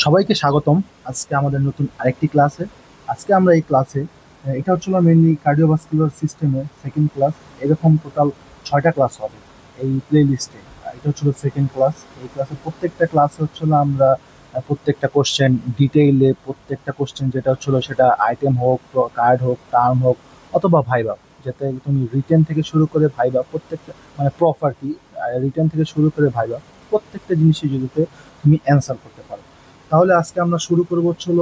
সবাইকে স্বাগতম। আজকে আমাদের নতুন আরেকটি ক্লাসে। আজকে আমরা এই ক্লাসে এটা হচ্ছিল মেনলি কার্ডিওভাস্কুলার সিস্টেমের সেকেন্ড ক্লাস। এরকম টোটাল 6টা ক্লাস হবে এই প্লে লিস্টে। এটা হচ্ছিল সেকেন্ড ক্লাস। এই ক্লাসের প্রত্যেকটা ক্লাস হচ্ছিল আমরা প্রত্যেকটা কোশ্চেন ডিটেইলে, প্রত্যেকটা কোশ্চেন যেটা হচ্ছিল সেটা আইটেম হোক, কার্ড হোক, টার্ম হোক, অথবা ভাইবা, যাতে তুমি রিটেন থেকে শুরু করে ভাইবা প্রত্যেকটা মানে প্রফ আর কি, রিটেন থেকে শুরু করে ভাইবা প্রত্যেকটা জিনিসই যদি তুমি অ্যান্সার করতে পারো। তাহলে আজকে আমরা শুরু করবো হচ্ছিল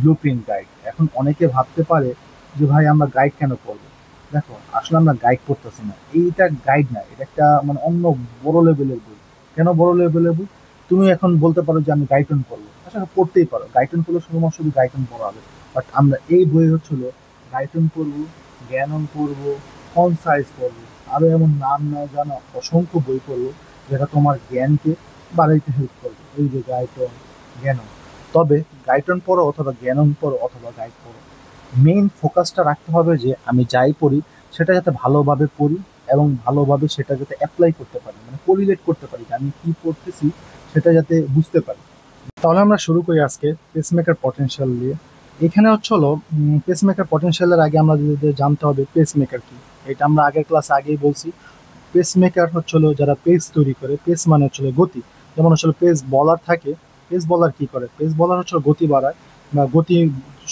ব্লুপ্রিন্ট গাইড। এখন অনেকে ভাবতে পারে যে ভাই আমরা গাইড কেন করবো। দেখো, আসলে আমরা গাইড করতেছি না, এইটা গাইড না, এটা একটা মানে অন্য বড় লেভেলের বই। কেন বড় লেভেলের বই? তুমি এখন বলতে পারো যে আমি গাইডন পড়বো, আসলে পড়তেই পারো, গাইডন পড়লে শুধুমাত্র শুধু গাইডন পড়াবে। বাট আমরা এই বই হচ্ছিল গাইডন পড়বো, জ্ঞানন পড়বো, কনসাইজ পড়বো, আরো এমন নাম না জানা অসংখ্য বই পড়বো যেটা তোমার জ্ঞানকে বাড়াইতে হেল্প করবে। এই যে গাইডন, জ্ঞানন। তবে গাইডন পড়ো অথবা জ্ঞানন পড়ো অথবা গাইড পড়ো, মেইন ফোকাসটা রাখতে হবে যে আমি যাই পড়ি সেটা যাতে ভালোভাবে পড়ি এবং ভালোভাবে সেটা যাতে অ্যাপ্লাই করতে পারি, মানে কোরিলেট করতে পারি, যে আমি কি পড়তেছি সেটা যাতে বুঝতে পারি। তাহলে আমরা শুরু করি আজকে পেসমেকার পটেনশিয়াল দিয়ে। এখানে হচ্ছে হলো পেসমেকার পটেনশিয়ালের আগে আমরা যদি জানতে হবে পেসমেকার কি। এটা আমরা আগের ক্লাসে আগেই বলছি। পেসমেকার হচ্ছে হলো যারা পেস তৈরি করে, পেস মানে হচ্ছে হলো গতি। যেমন হচ্ছে পেস বলার থাকে, পেস বলার কি করে, পেস বলার হচ্ছে গতি বাড়ায় বা গতি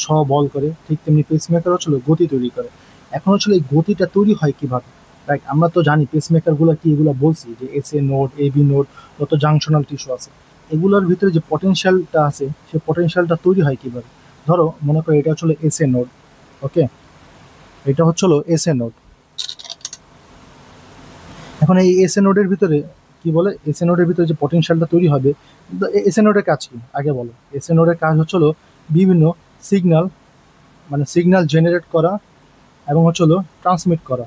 সহ বল করে, ঠিক তেমনি পেসমেকার হচ্ছে হলো গতি তৈরি করে। এখন হচ্ছে এই গতিটা তৈরি হয় কিভাবে? রাইট, আমরা তো জানি পেসমেকার গুলো কি, এগুলো বলছি যে S A node, A B node, যত জাংশনাল টিস্যু আছে এগুলোর ভিতরে যে পটেনশিয়ালটা আছে সেই পটেনশিয়ালটা তৈরি হয় কিভাবে। ধরো মনে করো এটা হচ্ছে এস এ নোড, ওকে, এটা হচ্ছে এস এ নোড। এখন এই এস এ নোডের ভিতরে কি বলে, এস এ নোডের ভিতরে যে পটেনশিয়ালটা তৈরি হবে, এস এ নোডের কাজ কি আগে বলো। এস এ নোডের কাজ হচ্ছিল বিভিন্ন সিগন্যাল, মানে সিগন্যাল জেনারেট করা এবং হচ্ছিল ট্রান্সমিট করা।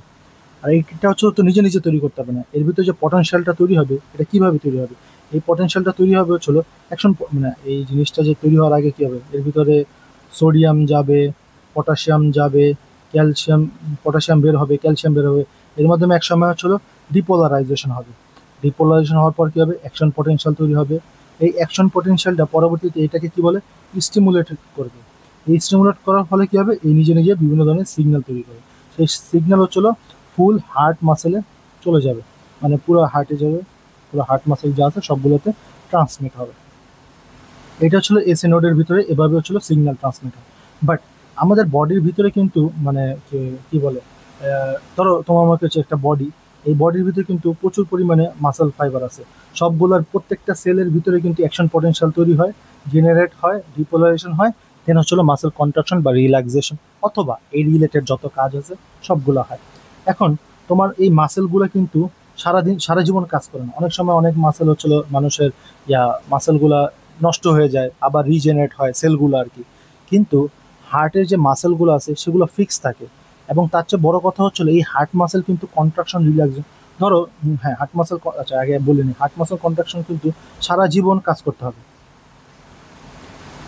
আর এইটা হচ্ছে তো নিজে নিজে তৈরি করতে হবে না, এর ভিতরে যে পটেনশিয়ালটা তৈরি হবে এটা কিভাবে তৈরি হবে। এই পটেনশিয়ালটা তৈরি হবে হচ্ছিল অ্যাকশন, মানে এই জিনিসটা যে তৈরি হওয়ার আগে কি হবে, এর ভিতরে সোডিয়াম যাবে, পটাশিয়াম যাবে, ক্যালসিয়াম, পটাশিয়াম বের হবে, ক্যালসিয়াম বের হবে। এর মাধ্যমে এক সময় হচ্ছিল ডিপোলারাইজেশন হবে। ডিপোলারাইজেশন হওয়ার পর কি হবে, অ্যাকশন পটেনশিয়াল তৈরি হবে। এই অ্যাকশন পটেনশিয়ালটা পরবর্তীতে এটাকে কি বলে, স্টিমুলেট করবে। এই স্টিমুলেট করার ফলে কি হবে, এই নিজে নিজে বিভিন্ন ধরনের সিগন্যাল তৈরি করে। সেই সিগন্যাল হচ্ছিল ফুল হার্ট মাসেলে চলে যাবে, মানে পুরো হার্টে যাবে, পুরো হার্ট মাসেল যা আছে সবগুলোতে ট্রান্সমিট হবে। এটা হচ্ছিল এসি নোডের ভিতরে এভাবে হচ্ছিল সিগন্যাল ট্রান্সমিট হয়। বাট আমাদের বডির ভিতরে কিন্তু মানে কি বলে, ধরো তোমার আমাকে হচ্ছে একটা বডি, এই বডির ভিতরে কিন্তু প্রচুর পরিমাণে মাসেল ফাইবার আছে। সবগুলোর প্রত্যেকটা সেলের ভিতরে কিন্তু অ্যাকশন পটেনশিয়াল তৈরি হয়, জেনারেট হয়, ডিপোলারাইজেশন হয়, দেন হচ্ছিল মাসেল কন্ট্রাকশন বা রিল্যাক্সেশন, অথবা এই রিলেটেড যত কাজ আছে সবগুলো হয়। এখন তোমার এই মাসেলগুলো কিন্তু সারাদিন সারা জীবন কাজ করে না, অনেক সময় অনেক মাসেল হচ্ছিল মানুষের মাসেলগুলা নষ্ট হয়ে যায়, আবার রিজেনারেট হয় সেলগুলো আর কি। কিন্তু হার্টের যে মাসেলগুলো আছে সেগুলো ফিক্স থাকে। এবং তার চেয়ে বড় কথা হচ্ছিল এই হার্ট মাসেল কিন্তু কন্ট্রাকশন রিল্যাক্সেশন, ধরো হ্যাঁ হার্ট মাসেল, আচ্ছা আগে বলিনি, হার্ট মাসেল কন্ট্রাকশন কিন্তু সারা জীবন কাজ করতে হবে।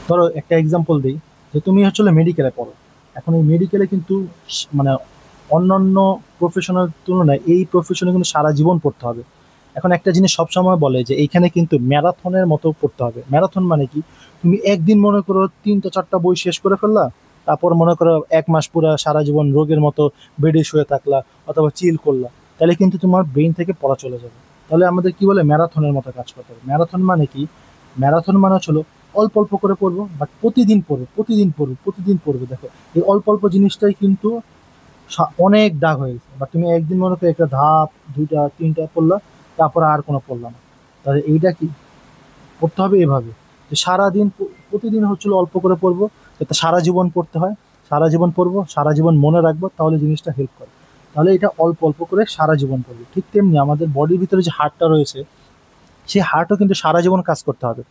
ধরো একটা এক্সাম্পল দিই, যে তুমি হচ্ছিল মেডিকেলে পড়ো, এখন এই মেডিকেলে কিন্তু মানে অন্যান্য প্রফেশনাল তুলনায় এই প্রফেশনে কিন্তু সারা জীবন পড়তে হবে। এখন একটা জিনিস সবসময় বলে যে এইখানে কিন্তু ম্যারাথনের মতো পড়তে হবে। ম্যারাথন মানে কি, তুমি একদিন মনে করো 3টা 4টা বই শেষ করে ফেললা, তারপর মনে করো 1 মাস পুরা সারা জীবন রোগের মতো বেডে শুয়ে থাকলা অথবা চিল করলা, তাহলে কিন্তু তোমার ব্রেন থেকে পড়া চলে যাবে। তাহলে আমাদের কি বলে, ম্যারাথনের মতো কাজ করতে হবে। ম্যারাথন মানে কি, ম্যারাথন মানে হলো অল্প অল্প করে পড়বো, বাট প্রতিদিন পড়বো, প্রতিদিন পড়বো, প্রতিদিন পড়বো। দেখো এই অল্প অল্প জিনিসটাই কিন্তু অনেক দাগ হয়ে গেছে। বা তুমি একদিন মনে করো একটা ধাপ 2টা 3টা পড়লা, তারপর আর কোনো পড়লা না। তাহলে এইটা কি পড়তে হবে এভাবে, যে সারাদিন প্রতিদিন হচ্ছিল অল্প করে পড়বো, যাতে সারা জীবন পড়তে হয়, সারা জীবন পড়বো, সারা জীবন মনে রাখবো, তাহলে জিনিসটা হেল্প করে। তাহলে এটা অল্প অল্প করে সারা জীবন পড়বো। ঠিক তেমনি আমাদের বডির ভিতরে যে হার্টটা রয়েছে, সেই হার্টও কিন্তু সারা জীবন কাজ করতে হবে।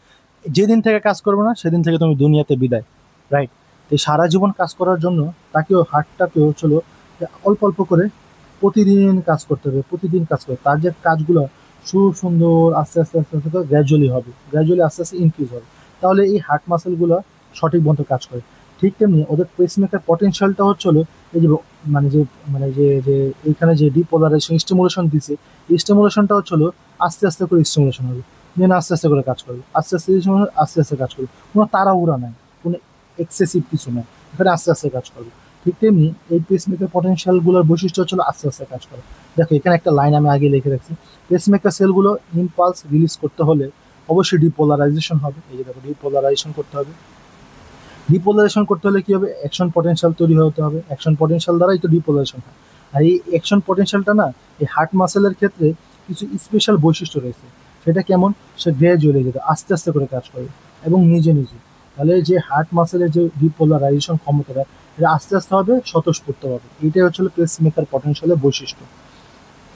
যেদিন থেকে কাজ করবে না সেদিন থেকে তুমি দুনিয়াতে বিদায়। রাইট, এই সারা জীবন কাজ করার জন্য তাকেও, হার্টটাকেও হচ্ছিল অল্প অল্প করে প্রতিদিন কাজ করতে হবে, প্রতিদিন কাজ করবে। তার যে কাজগুলো সুন্দর আস্তে আস্তে আস্তে আস্তে গ্র্যাজুয়ালি হবে, গ্র্যাজুয়ালি আস্তে আস্তে ইনক্রিজ হবে, তাহলে এই হার্ট মাসেলগুলো সঠিক মতো কাজ করে। ঠিক তেমনি ওদের পেসমেকার পটেনশিয়ালটা হচ্ছিল এই যে মানে যে মানে যে যে এইখানে যে ডিপোলারাইজেশন স্টিমুলেশন দিছে, এই স্টিমুলেশনটা হচ্ছিল আস্তে আস্তে করে স্টিমুলেশন হবে। দেন আস্তে আস্তে করে কাজ করবে, আস্তে আস্তে আস্তে আস্তে কাজ করবে, কোনো তাড়াহুড়া নাই, কোনো এক্সেসিভ কিছু নাই, এখানে আস্তে আস্তে কাজ করবে। ঠিক তেমনি এই পেসমেকার পটেনশিয়ালগুলোর বৈশিষ্ট্য হচ্ছে আস্তে আস্তে কাজ করে। দেখো এখানে একটা লাইন আমি আগে লিখে রাখছি, পেসমেকার সেলগুলো ইম্পালস রিলিজ করতে হলে অবশ্যই ডিপোলারাইজেশন হবে। এই যে দেখো ডিপোলারাইজেশন করতে হবে, ডিপোলারাইজেশন করতে হলে কি হবে, অ্যাকশন পটেনশিয়াল তৈরি হতে হবে, অ্যাকশন পটেনশিয়াল দ্বারাই তো ডিপোলারাইজেশন হয়। আর এই অ্যাকশন পটেনশিয়ালটা না এই হার্ট মাসেলের ক্ষেত্রে কিছু স্পেশাল বৈশিষ্ট্য রয়েছে। সেটা কেমন, সে গ্র্যাজুয়ালি যেতে আস্তে আস্তে করে কাজ করে এবং নিজে নিজে। তাহলে যে হার্ট মাসেলের যে ডিপোলারাইজেশন ক্ষমতাটা এটা আস্তে আস্তে হবে, স্বতঃস্ফূর্ত হবে। এইটাই হচ্ছে পেস মেকার পটেনশিয়ালের বৈশিষ্ট্য।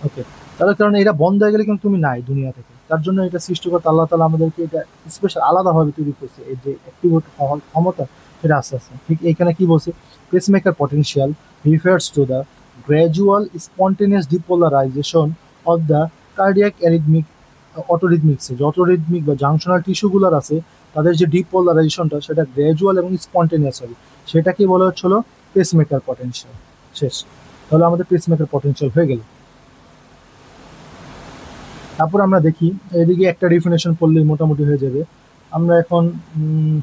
ওকে, তাহলে কারণ এটা বন্ধ হয়ে গেলে কিন্তু তুমি নাই দুনিয়া থেকে, তার জন্য এটা সৃষ্টিকর্তা আল্লাহ তালা আমাদেরকে এটা স্পেশাল আলাদাভাবে তৈরি করছে। এই যে অ্যাক্টিভেট হওয়ার ক্ষমতা সেটা আস্তে আস্তে। ঠিক এখানে কি বলছে, pacemaker potential refers to the gradual spontaneous depolarization of the cardiac arrhythmic অটোরিথমিক্সে, যে অটোরিথমিক বা জাংশনাল টিস্যুগুলোর আছে তাদের যে ডিপোলারাইজেশনটা সেটা গ্র্যাজুয়াল এবং স্পন্টেনিয়াস হবে, সেটাকে বলা হচ্ছিল পেসমেকার পটেনশিয়াল। শেষ, তাহলে আমাদের পেসমেকার পটেনশিয়াল হয়ে গেল। তারপর আমরা দেখি এদিকে একটা ডেফিনেশন করলেই মোটামুটি হয়ে যাবে। আমরা এখন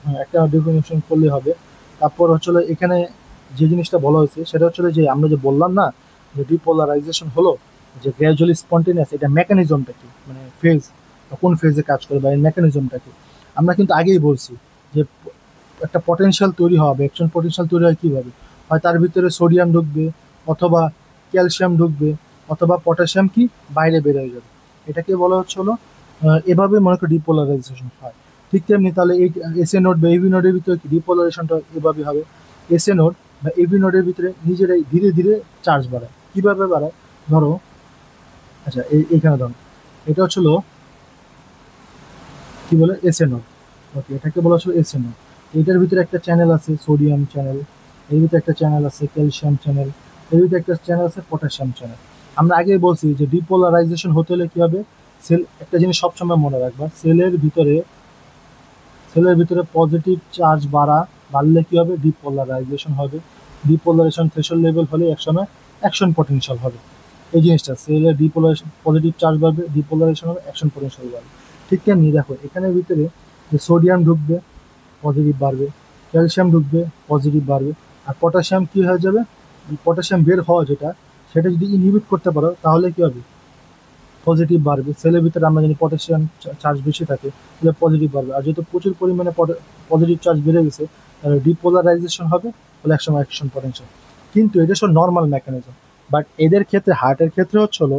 হ্যাঁ, একটা ডেফিনেশন করলেই হবে। তারপর হচ্ছিল এখানে যে জিনিসটা বলা হয়েছে সেটা হচ্ছিল যে আমরা যে বললাম না যে ডিপোলারাইজেশন হলো, যে গ্র্যাজুয়ালি স্পন্টেনিয়াস, এটা মেকানিজমটা কি, মানে ফেজ কোন ফেজে কাজ করে বা এর মেকানিজমটা কি। আমরা কিন্তু আগেই বলছি যে একটা পটেনশিয়াল তৈরি হবে, অ্যাকশন পটেনশিয়াল তৈরি হয় কিভাবে, হয় তার ভিতরে সোডিয়াম ঢুকবে, অথবা ক্যালসিয়াম ঢুকবে, অথবা পটাশিয়াম কি বাইরে বের হয়ে যাবে। এটাকে বলা হচ্ছে হলো এভাবে মনে করি ডিপোলারাইজেশন হয়। ঠিক তেমনি তাহলে এই এসএ নোড বা এবি নোডের ভিতরে কি ডিপোলারাইজেশনটা এভাবে হবে, এসএ নোড বা এবি নোডের ভিতরে নিজেরাই ধীরে ধীরে চার্জ বাড়ায়। কিভাবে বাড়ায়, ধরো আচ্ছা এইখানে ধরো এটা হচ্ছিল কি বলে এসএ নোড। ওকে, এটাকে বলা হচ্ছিল এসএ নোড। এটার ভিতরে একটা চ্যানেল আছে সোডিয়াম চ্যানেল, এর ভিতরে একটা চ্যানেল আছে ক্যালসিয়াম চ্যানেল, এর ভিতরে একটা চ্যানেল আছে পটাশিয়াম চ্যানেল। আমরা আগেই বলছি যে ডিপোলারাইজেশন হতে হলে কি হবে, সেল একটা জিনিস সবসময় মনে রাখবা, সেলের ভিতরে পজিটিভ চার্জ বাড়লে কি হবে, ডিপোলারাইজেশন হবে। ডিপোলারাইজেশন থ্রেশহোল্ড লেভেল হলে একসময় অ্যাকশন পটেনশিয়াল হবে। এই জিনিসটা সেলের ডিপোলারাইজেশন, পজিটিভ চার্জ বাড়বে, ডিপোলারাইজেশন হবে, অ্যাকশন পটেনশিয়াল বাড়বে। ঠিক তেমনি দেখো এখানের ভিতরে যে সোডিয়াম ঢুকবে পজিটিভ বাড়বে, ক্যালসিয়াম ঢুকবে পজিটিভ বাড়বে, আর পটাশিয়াম কি হয়ে যাবে, পটাশিয়াম বের হওয়া যেটা সেটা যদি ইনহিবিট করতে পারো তাহলে কি হবে, পজিটিভ বাড়বে। সেলের ভিতরে আমরা জানি পটাশিয়াম চার্জ বেশি থাকে, তাহলে পজিটিভ বাড়বে। আর যেহেতু প্রচুর পরিমাণে পজিটিভ চার্জ বেড়ে গেছে তাহলে ডিপোলারাইজেশন হবে, বলে একসময় অ্যাকশন পটেনশিয়াল। কিন্তু এটা সব নর্মাল মেকানিজম। বাট এদের ক্ষেত্রে হার্টের ক্ষেত্রে হচ্ছে হলো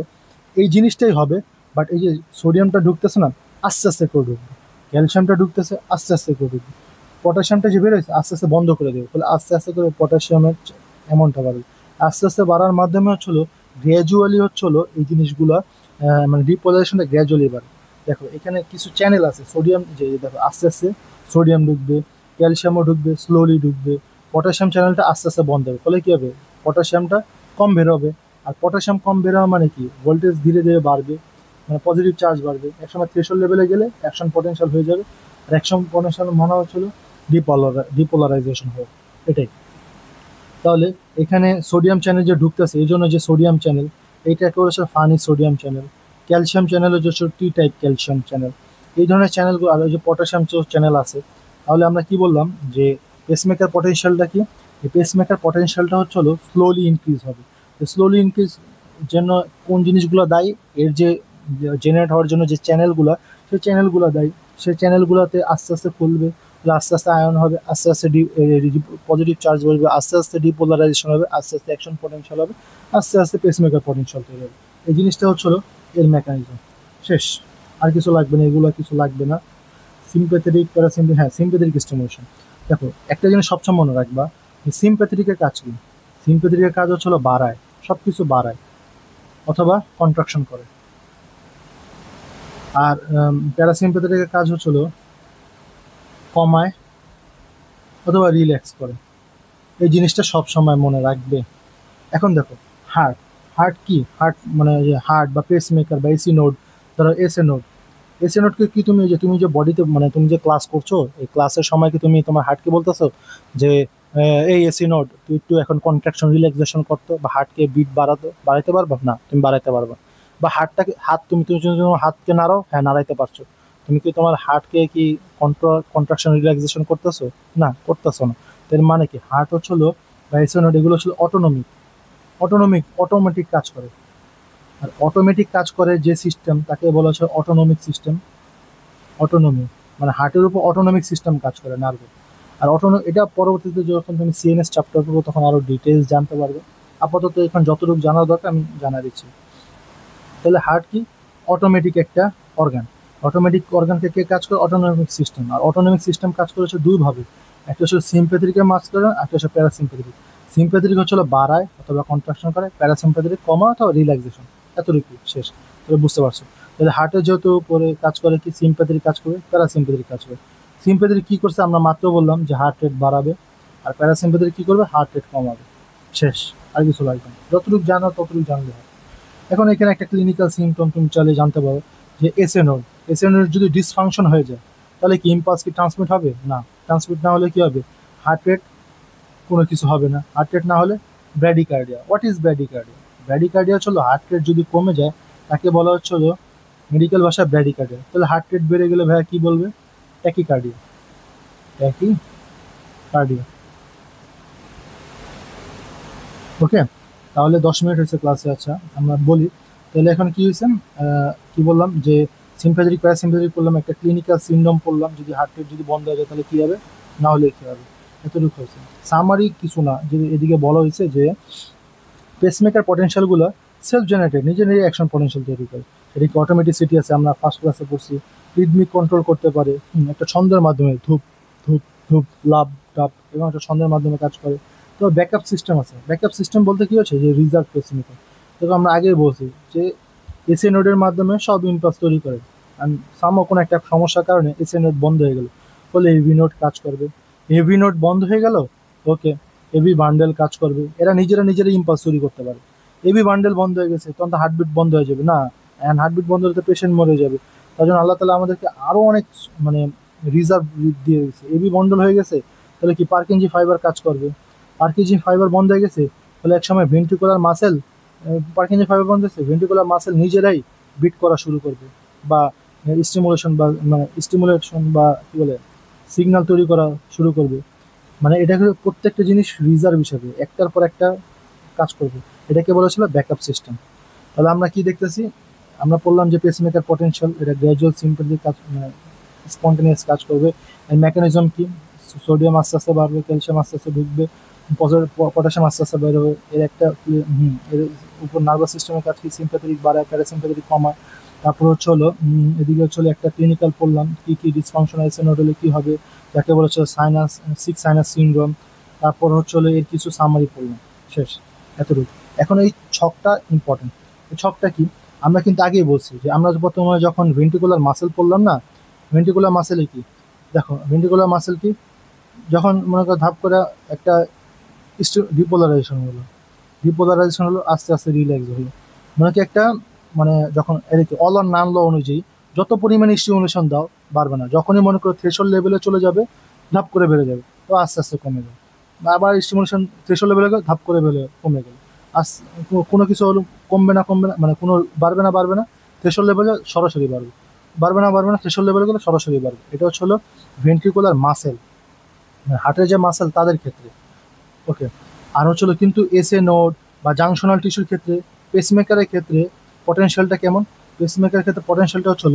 এই জিনিসটাই হবে, বাট এই যে সোডিয়ামটা ঢুকতেছে না আস্তে আস্তে করে ঢুকবে, ক্যালসিয়ামটা ঢুকতেছে আস্তে আস্তে করে ঢুকবে, পটাশিয়ামটা যে বেরোচ্ছে আস্তে আস্তে বন্ধ করে দেবে, ফলে আস্তে আস্তে করে পটাশিয়ামের অ্যামাউন্টটা বাড়বে। আস্তে আস্তে বাড়ার মাধ্যমে হচ্ছিল গ্র্যাজুয়ালি হচ্ছিল এই জিনিসগুলো মানে ডিপোলারাইজেশনটা গ্র্যাজুয়ালি বাড়ে। দেখো এখানে কিছু চ্যানেল আছে সোডিয়াম, যে দেখো আস্তে আস্তে সোডিয়াম ঢুকবে, ক্যালসিয়ামও ঢুকবে, স্লোলি ঢুকবে, পটাশিয়াম চ্যানেলটা আস্তে আস্তে বন্ধ হবে, ফলে কি হবে, পটাশিয়ামটা কম বের হবে। আর পটাশিয়াম কম বের হওয়া মানে কি, ভোল্টেজ ধীরে ধীরে বাড়বে, মানে পজিটিভ চার্জ বাড়বে, একসময় থ্রেশহোল্ড লেভেলে গেলে অ্যাকশন পটেনশিয়াল হয়ে যাবে। আর অ্যাকশন পটেনশিয়াল মনে হচ্ছিল ডিপোলারাইজেশন হবে, এটাই। তাহলে এখানে সোডিয়াম চ্যানেল যে ঢুকতেছে এই জন্য যে সোডিয়াম চ্যানেল এইটাকে হচ্ছে funny sodium channel, calcium channel হচ্ছে টি টাইপ ক্যালসিয়াম চ্যানেল, এই ধরনের চ্যানেলগুলো। আর ওই যে পটাশিয়াম চ্যানেল আছে। তাহলে আমরা কি বললাম যে পেসমেকার পটেনশিয়ালটা কি, এই পেসমেকার পটেনশিয়ালটা হচ্ছে হলো স্লোলি ইনক্রিজ হবে। তো স্লোলি ইনক্রিজ জন্য কোন জিনিসগুলো দায়ী, এর যে জেনারেট হওয়ার জন্য যে চ্যানেলগুলো, সেই চ্যানেলগুলো দায়ী। সেই চ্যানেলগুলোতে আস্তে আস্তে খুলবে, আস্তে আস্তে আয়ন হবে, আস্তে আস্তে পজিটিভ চার্জ বসবে, আস্তে আস্তে ডিপোলারাইজেশন হবে, আস্তে আস্তে অ্যাকশন পটেনশিয়াল হবে, আস্তে আস্তে পেসমেকার পটেনশিয়াল তৈরি হবে। এই জিনিসটা হচ্ছিল এর মেকানিজম। শেষ, আর কিছু লাগবে না, এগুলো কিছু লাগবে না। সিম্প্যাথেটিক প্যারাসিম্প্যাথিক, হ্যাঁ সিম্প্যাথেটিক স্টিমুলেশন। দেখো একটা জিনিস সবসময় মনে রাখবা, সিম্প্যাথেটিকের কাজ কি, সিম্প্যাথেটিকের কাজ হচ্ছিল বাড়ায়, সব কিছু বাড়ায় অথবা কন্ট্রাকশন করে। আর প্যারাসিম্প্যাথেটিকের কাজ হচ্ছিল কমায় অথবা রিল্যাক্স করে। এই জিনিসটা সব সময় মনে রাখবে। এখন দেখো হার্ট, হার্ট কি, হার্ট মানে হার্ট বা পেসমেকার বা এসি নোড, ধরো এসএ নোড, এসএ নোডকে কি তুমি যে বডিতে মানে তুমি যে ক্লাস করছো এই ক্লাসের সময় কি তুমি তোমার হার্টকে বলতেছো যে এই এসি নোড তুই একটু এখন কন্ট্রাকশন রিল্যাক্সেশন করতো, বা হার্টকে বিট বাড়াইতে পারবা না, তুমি বাড়াইতে পারবা। বা হাতটাকে তুমি তুমি যদি হাতকে নাড়াও, হ্যাঁ নাড়াইতে পারছো। তুমি কি তোমার হার্টকে কি কন্ট্রাকশন রিল্যাক্সেশন করতেছো? না, করতেছো না। এর মানে কি হার্ট হচ্ছিল বা এসিনোড এগুলো হচ্ছে অটোমেটিক কাজ করে। আর অটোমেটিক কাজ করে যে সিস্টেম তাকে বলা হচ্ছে অটোনমিক সিস্টেম। অটোনমি মানে হার্টের উপর অটোনমিক সিস্টেম কাজ করে নার্ভে। আর এটা পরবর্তীতে যখন তুমি সিএনএস চ্যাপ্টার করবো তখন আরো ডিটেলস জানতে পারবে। আপাতত এখন যতটুকু জানার দরকার আমি জানা দিচ্ছি। তাহলে হার্ট কি? অটোমেটিক একটা অর্গান। অটোমেটিক অর্গানকে কে কাজ করে? Autonomic system. আর অটোনমিক সিস্টেম কাজ করে হচ্ছে দুই ভাবে, একটা হচ্ছে সিম্প্যাথেটিকে মাস করে, একটা হচ্ছে প্যারাসিম্প্যাথেটিক। সিম্প্যাথেটিক হচ্ছে বাড়ায় অথবা কন্ট্রাকশন করে, প্যারাসিম্প্যাথেটিক কমা অথবা রিল্যাক্সেশন। এতটুকু শেষ। তাহলে বুঝতে পারছো? তাহলে হার্টের যেহেতু পরে কাজ করে কি সিম্প্যাথেটিক কাজ করে, প্যারাসিম্প্যাথেটিক কাজ করে। সিম্প্যাথেটিক কি করছে আমরা মাত্র বললাম যে হার্ট রেট বাড়াবে, আর প্যারাসিম্প্যাথেটিক কি করবে? হার্ট রেট কমাবে। শেষ। আর কিছু লাগবে না, যতটুকু জানো ততটুকু জানলে হয়। এখন এখানে একটা ক্লিনিক্যাল সিমটম তুমি চাইলে জানতে পারো যে এসএনওর যদি ডিসফাংশন হয়ে যায় তাহলে কি ইম্পালস কি ট্রান্সমিট হবে? না। ট্রান্সমিট না হলে কি হবে? হার্ট রেট কোনো কিছু হবে না। হার্ট রেট না হলে bradycardia. What is bradycardia? Bradycardia হচ্ছে হার্ট রেট যদি কমে যায় তাকে বলা হচ্ছে মেডিকেল ভাষায় ব্র্যাডিকার্ডিয়া। তাহলে হার্ট রেট বেড়ে গেলে ভাইয়া কি বলবে? ট্যাকিকার্ডিয়া। ট্যাকিকার্ডিয়া। ওকে। তাহলে 10 মিনিট হয়েছে ক্লাসে। আচ্ছা আমরা বলি তাহলে এখন কি হয়েছে। কি বললাম যে সিম্প্যাথেটিক প্যারাসিম্প্যাথেটিক করলাম, একটা ক্লিনিক্যাল সিনড্রোম পড়লাম, যদি হার্ট রেট যদি বন্ধ হয়ে যায় তাহলে কি হবে, না হলে কি হবে। এতটুকু হয়েছে। সামারি কিছু না, যে এদিকে বলা হয়েছে যে পেসমেকার পটেনশিয়ালগুলো সেলফ জেনারেটেড, নিজে নিজে অ্যাকশন পটেনশিয়াল তৈরি করে। এদিকে অটোমেটিসিটি আছে, আমরা ফার্স্ট ক্লাসে পড়ছি। রিদমিক কন্ট্রোল করতে পারে, একটা ছন্দের মাধ্যমে ধূপ ধূপ ধূপ লাভ টাপ, এবং একটা ছন্দের মাধ্যমে কাজ করে। তো ব্যাকআপ সিস্টেম আছে। ব্যাকআপ সিস্টেম বলতে কি হচ্ছে যে রিজার্ভ পেসমেকার। তো আমরা আগে বলছি যে এসি নোডের মাধ্যমে সব ইম্পালস তৈরি করে। অ্যান্ড কোনো একটা সমস্যার কারণে এসি নোড বন্ধ হয়ে গেল, ফলে এভি নোড কাজ করবে। এভি নোড বন্ধ হয়ে গেল, ওকে, এবি বান্ডেল কাজ করবে। এরা নিজেরা ইম্পালস তৈরি করতে পারে। এবি বান্ডেল বন্ধ হয়ে গেছে তখন তো হার্টবিট বন্ধ হয়ে যাবে না, অ্যান্ড হার্টবিট বন্ধ হলে তো পেশেন্ট মরে যাবে। তার জন্য আল্লাহ তালা আমাদেরকে আরো অনেক মানে রিজার্ভ দিয়ে দিয়েছে। এবি বন্ডল হয়ে গেছে তাহলে কি পার্কিনজি ফাইবার কাজ করবে। পার্কিনজি ফাইবার বন্ধ হয়ে গেছে তাহলে একসময় ভেন্ট্রিকুলার মাসেল, পার্কিনজি ফাইবার বন্ধ হয়েছে, ভেন্ট্রিকুলার মাসেল নিজেরাই বিট করা শুরু করবে, বা স্টিমুলেশন বা কি বলে সিগন্যাল তৈরি করা শুরু করবে। মানে এটাকে প্রত্যেকটা জিনিস রিজার্ভ হিসাবে একটার পর একটা কাজ করবে। এটাকে বলা ছিল ব্যাকআপ সিস্টেম। তাহলে আমরা কি দেখতেছি? আমরা বললাম যে পেসমেকার পটেনশিয়াল, এটা গ্র্যাজুয়াল সিম্পলি কাজ, স্পন্টেনিয়াস কাজ করবে। এর মেকানিজম কি? সোডিয়াম আস্তে আস্তে বাড়বে, ক্যালসিয়াম আস্তে আস্তে ঢুকবে, পটাশিয়াম আস্তে আস্তে বের হবে। এর একটা এর উপর নার্ভাস সিস্টেমের কাজ কি? সিম্প্যাথেটিক বাড়ায়, প্যারাসিম্প্যাথেটিক কমায়। তারপর হচ্ছে এদিকে হচ্ছে একটা ক্লিনিক্যাল পড়লাম কি কি ডিসফাংশন এসএনওড হলে কি হবে, যাকে বলা হচ্ছে সাইনাস, সিক সাইনাস সিনড্রোম। তারপর হচ্ছে এর কিছু সামারি পড়লাম। শেষ। এতটুকু। এখন এই ছকটা ইম্পর্টেন্ট। এই ছকটা কি? আমরা কিন্তু আগেই বলছি যে আমরা প্রথমে যখন ভেন্ট্রিকুলার মাসেল পড়লাম না, ভেন্ট্রিকুলার মাসেলে কি দেখো, ভেন্ট্রিকুলার মাসেল কি, যখন মনে করো ধাপ করে একটা ডিপোলারাইজেশন হলো, ডিপোলারাইজেশন হলো আস্তে আস্তে রিল্যাক্স হলো। মানে কি একটা মানে যখন এদিকে অল অর নান ল অনুযায়ী যত পরিমাণে স্টিমুলেশন দাও বাড়বে না, যখনই মনে করো থ্রেশহোল্ড লেভেলে চলে যাবে ধাপ করে বেড়ে যাবে, তো আস্তে আস্তে কমে যাবে। আবার স্টিমুলেশন থ্রেশহোল্ড লেভেলে গেলে ধাপ করে কমে গেল। কোনো কিছু হলো কমবে না মানে কোনো বাড়বে না থ্রেশহোল্ড লেভেলে সরাসরি বাড়বে, বাড়বে না থ্রেশহোল্ড লেভেলে গেলে সরাসরি বাড়বে। এটা হচ্ছে ভেন্ট্রিকুলার মাসেল, হার্টের যে মাসেল তাদের ক্ষেত্রে। ওকে। আর হচ্ছিল কিন্তু এসএ নোড বা জাংশনাল টিস্যুর ক্ষেত্রে, পেসমেকারের ক্ষেত্রে পটেনশিয়ালটা কেমন? পেসমেকারের ক্ষেত্রে পটেনশিয়ালটা হচ্ছিল,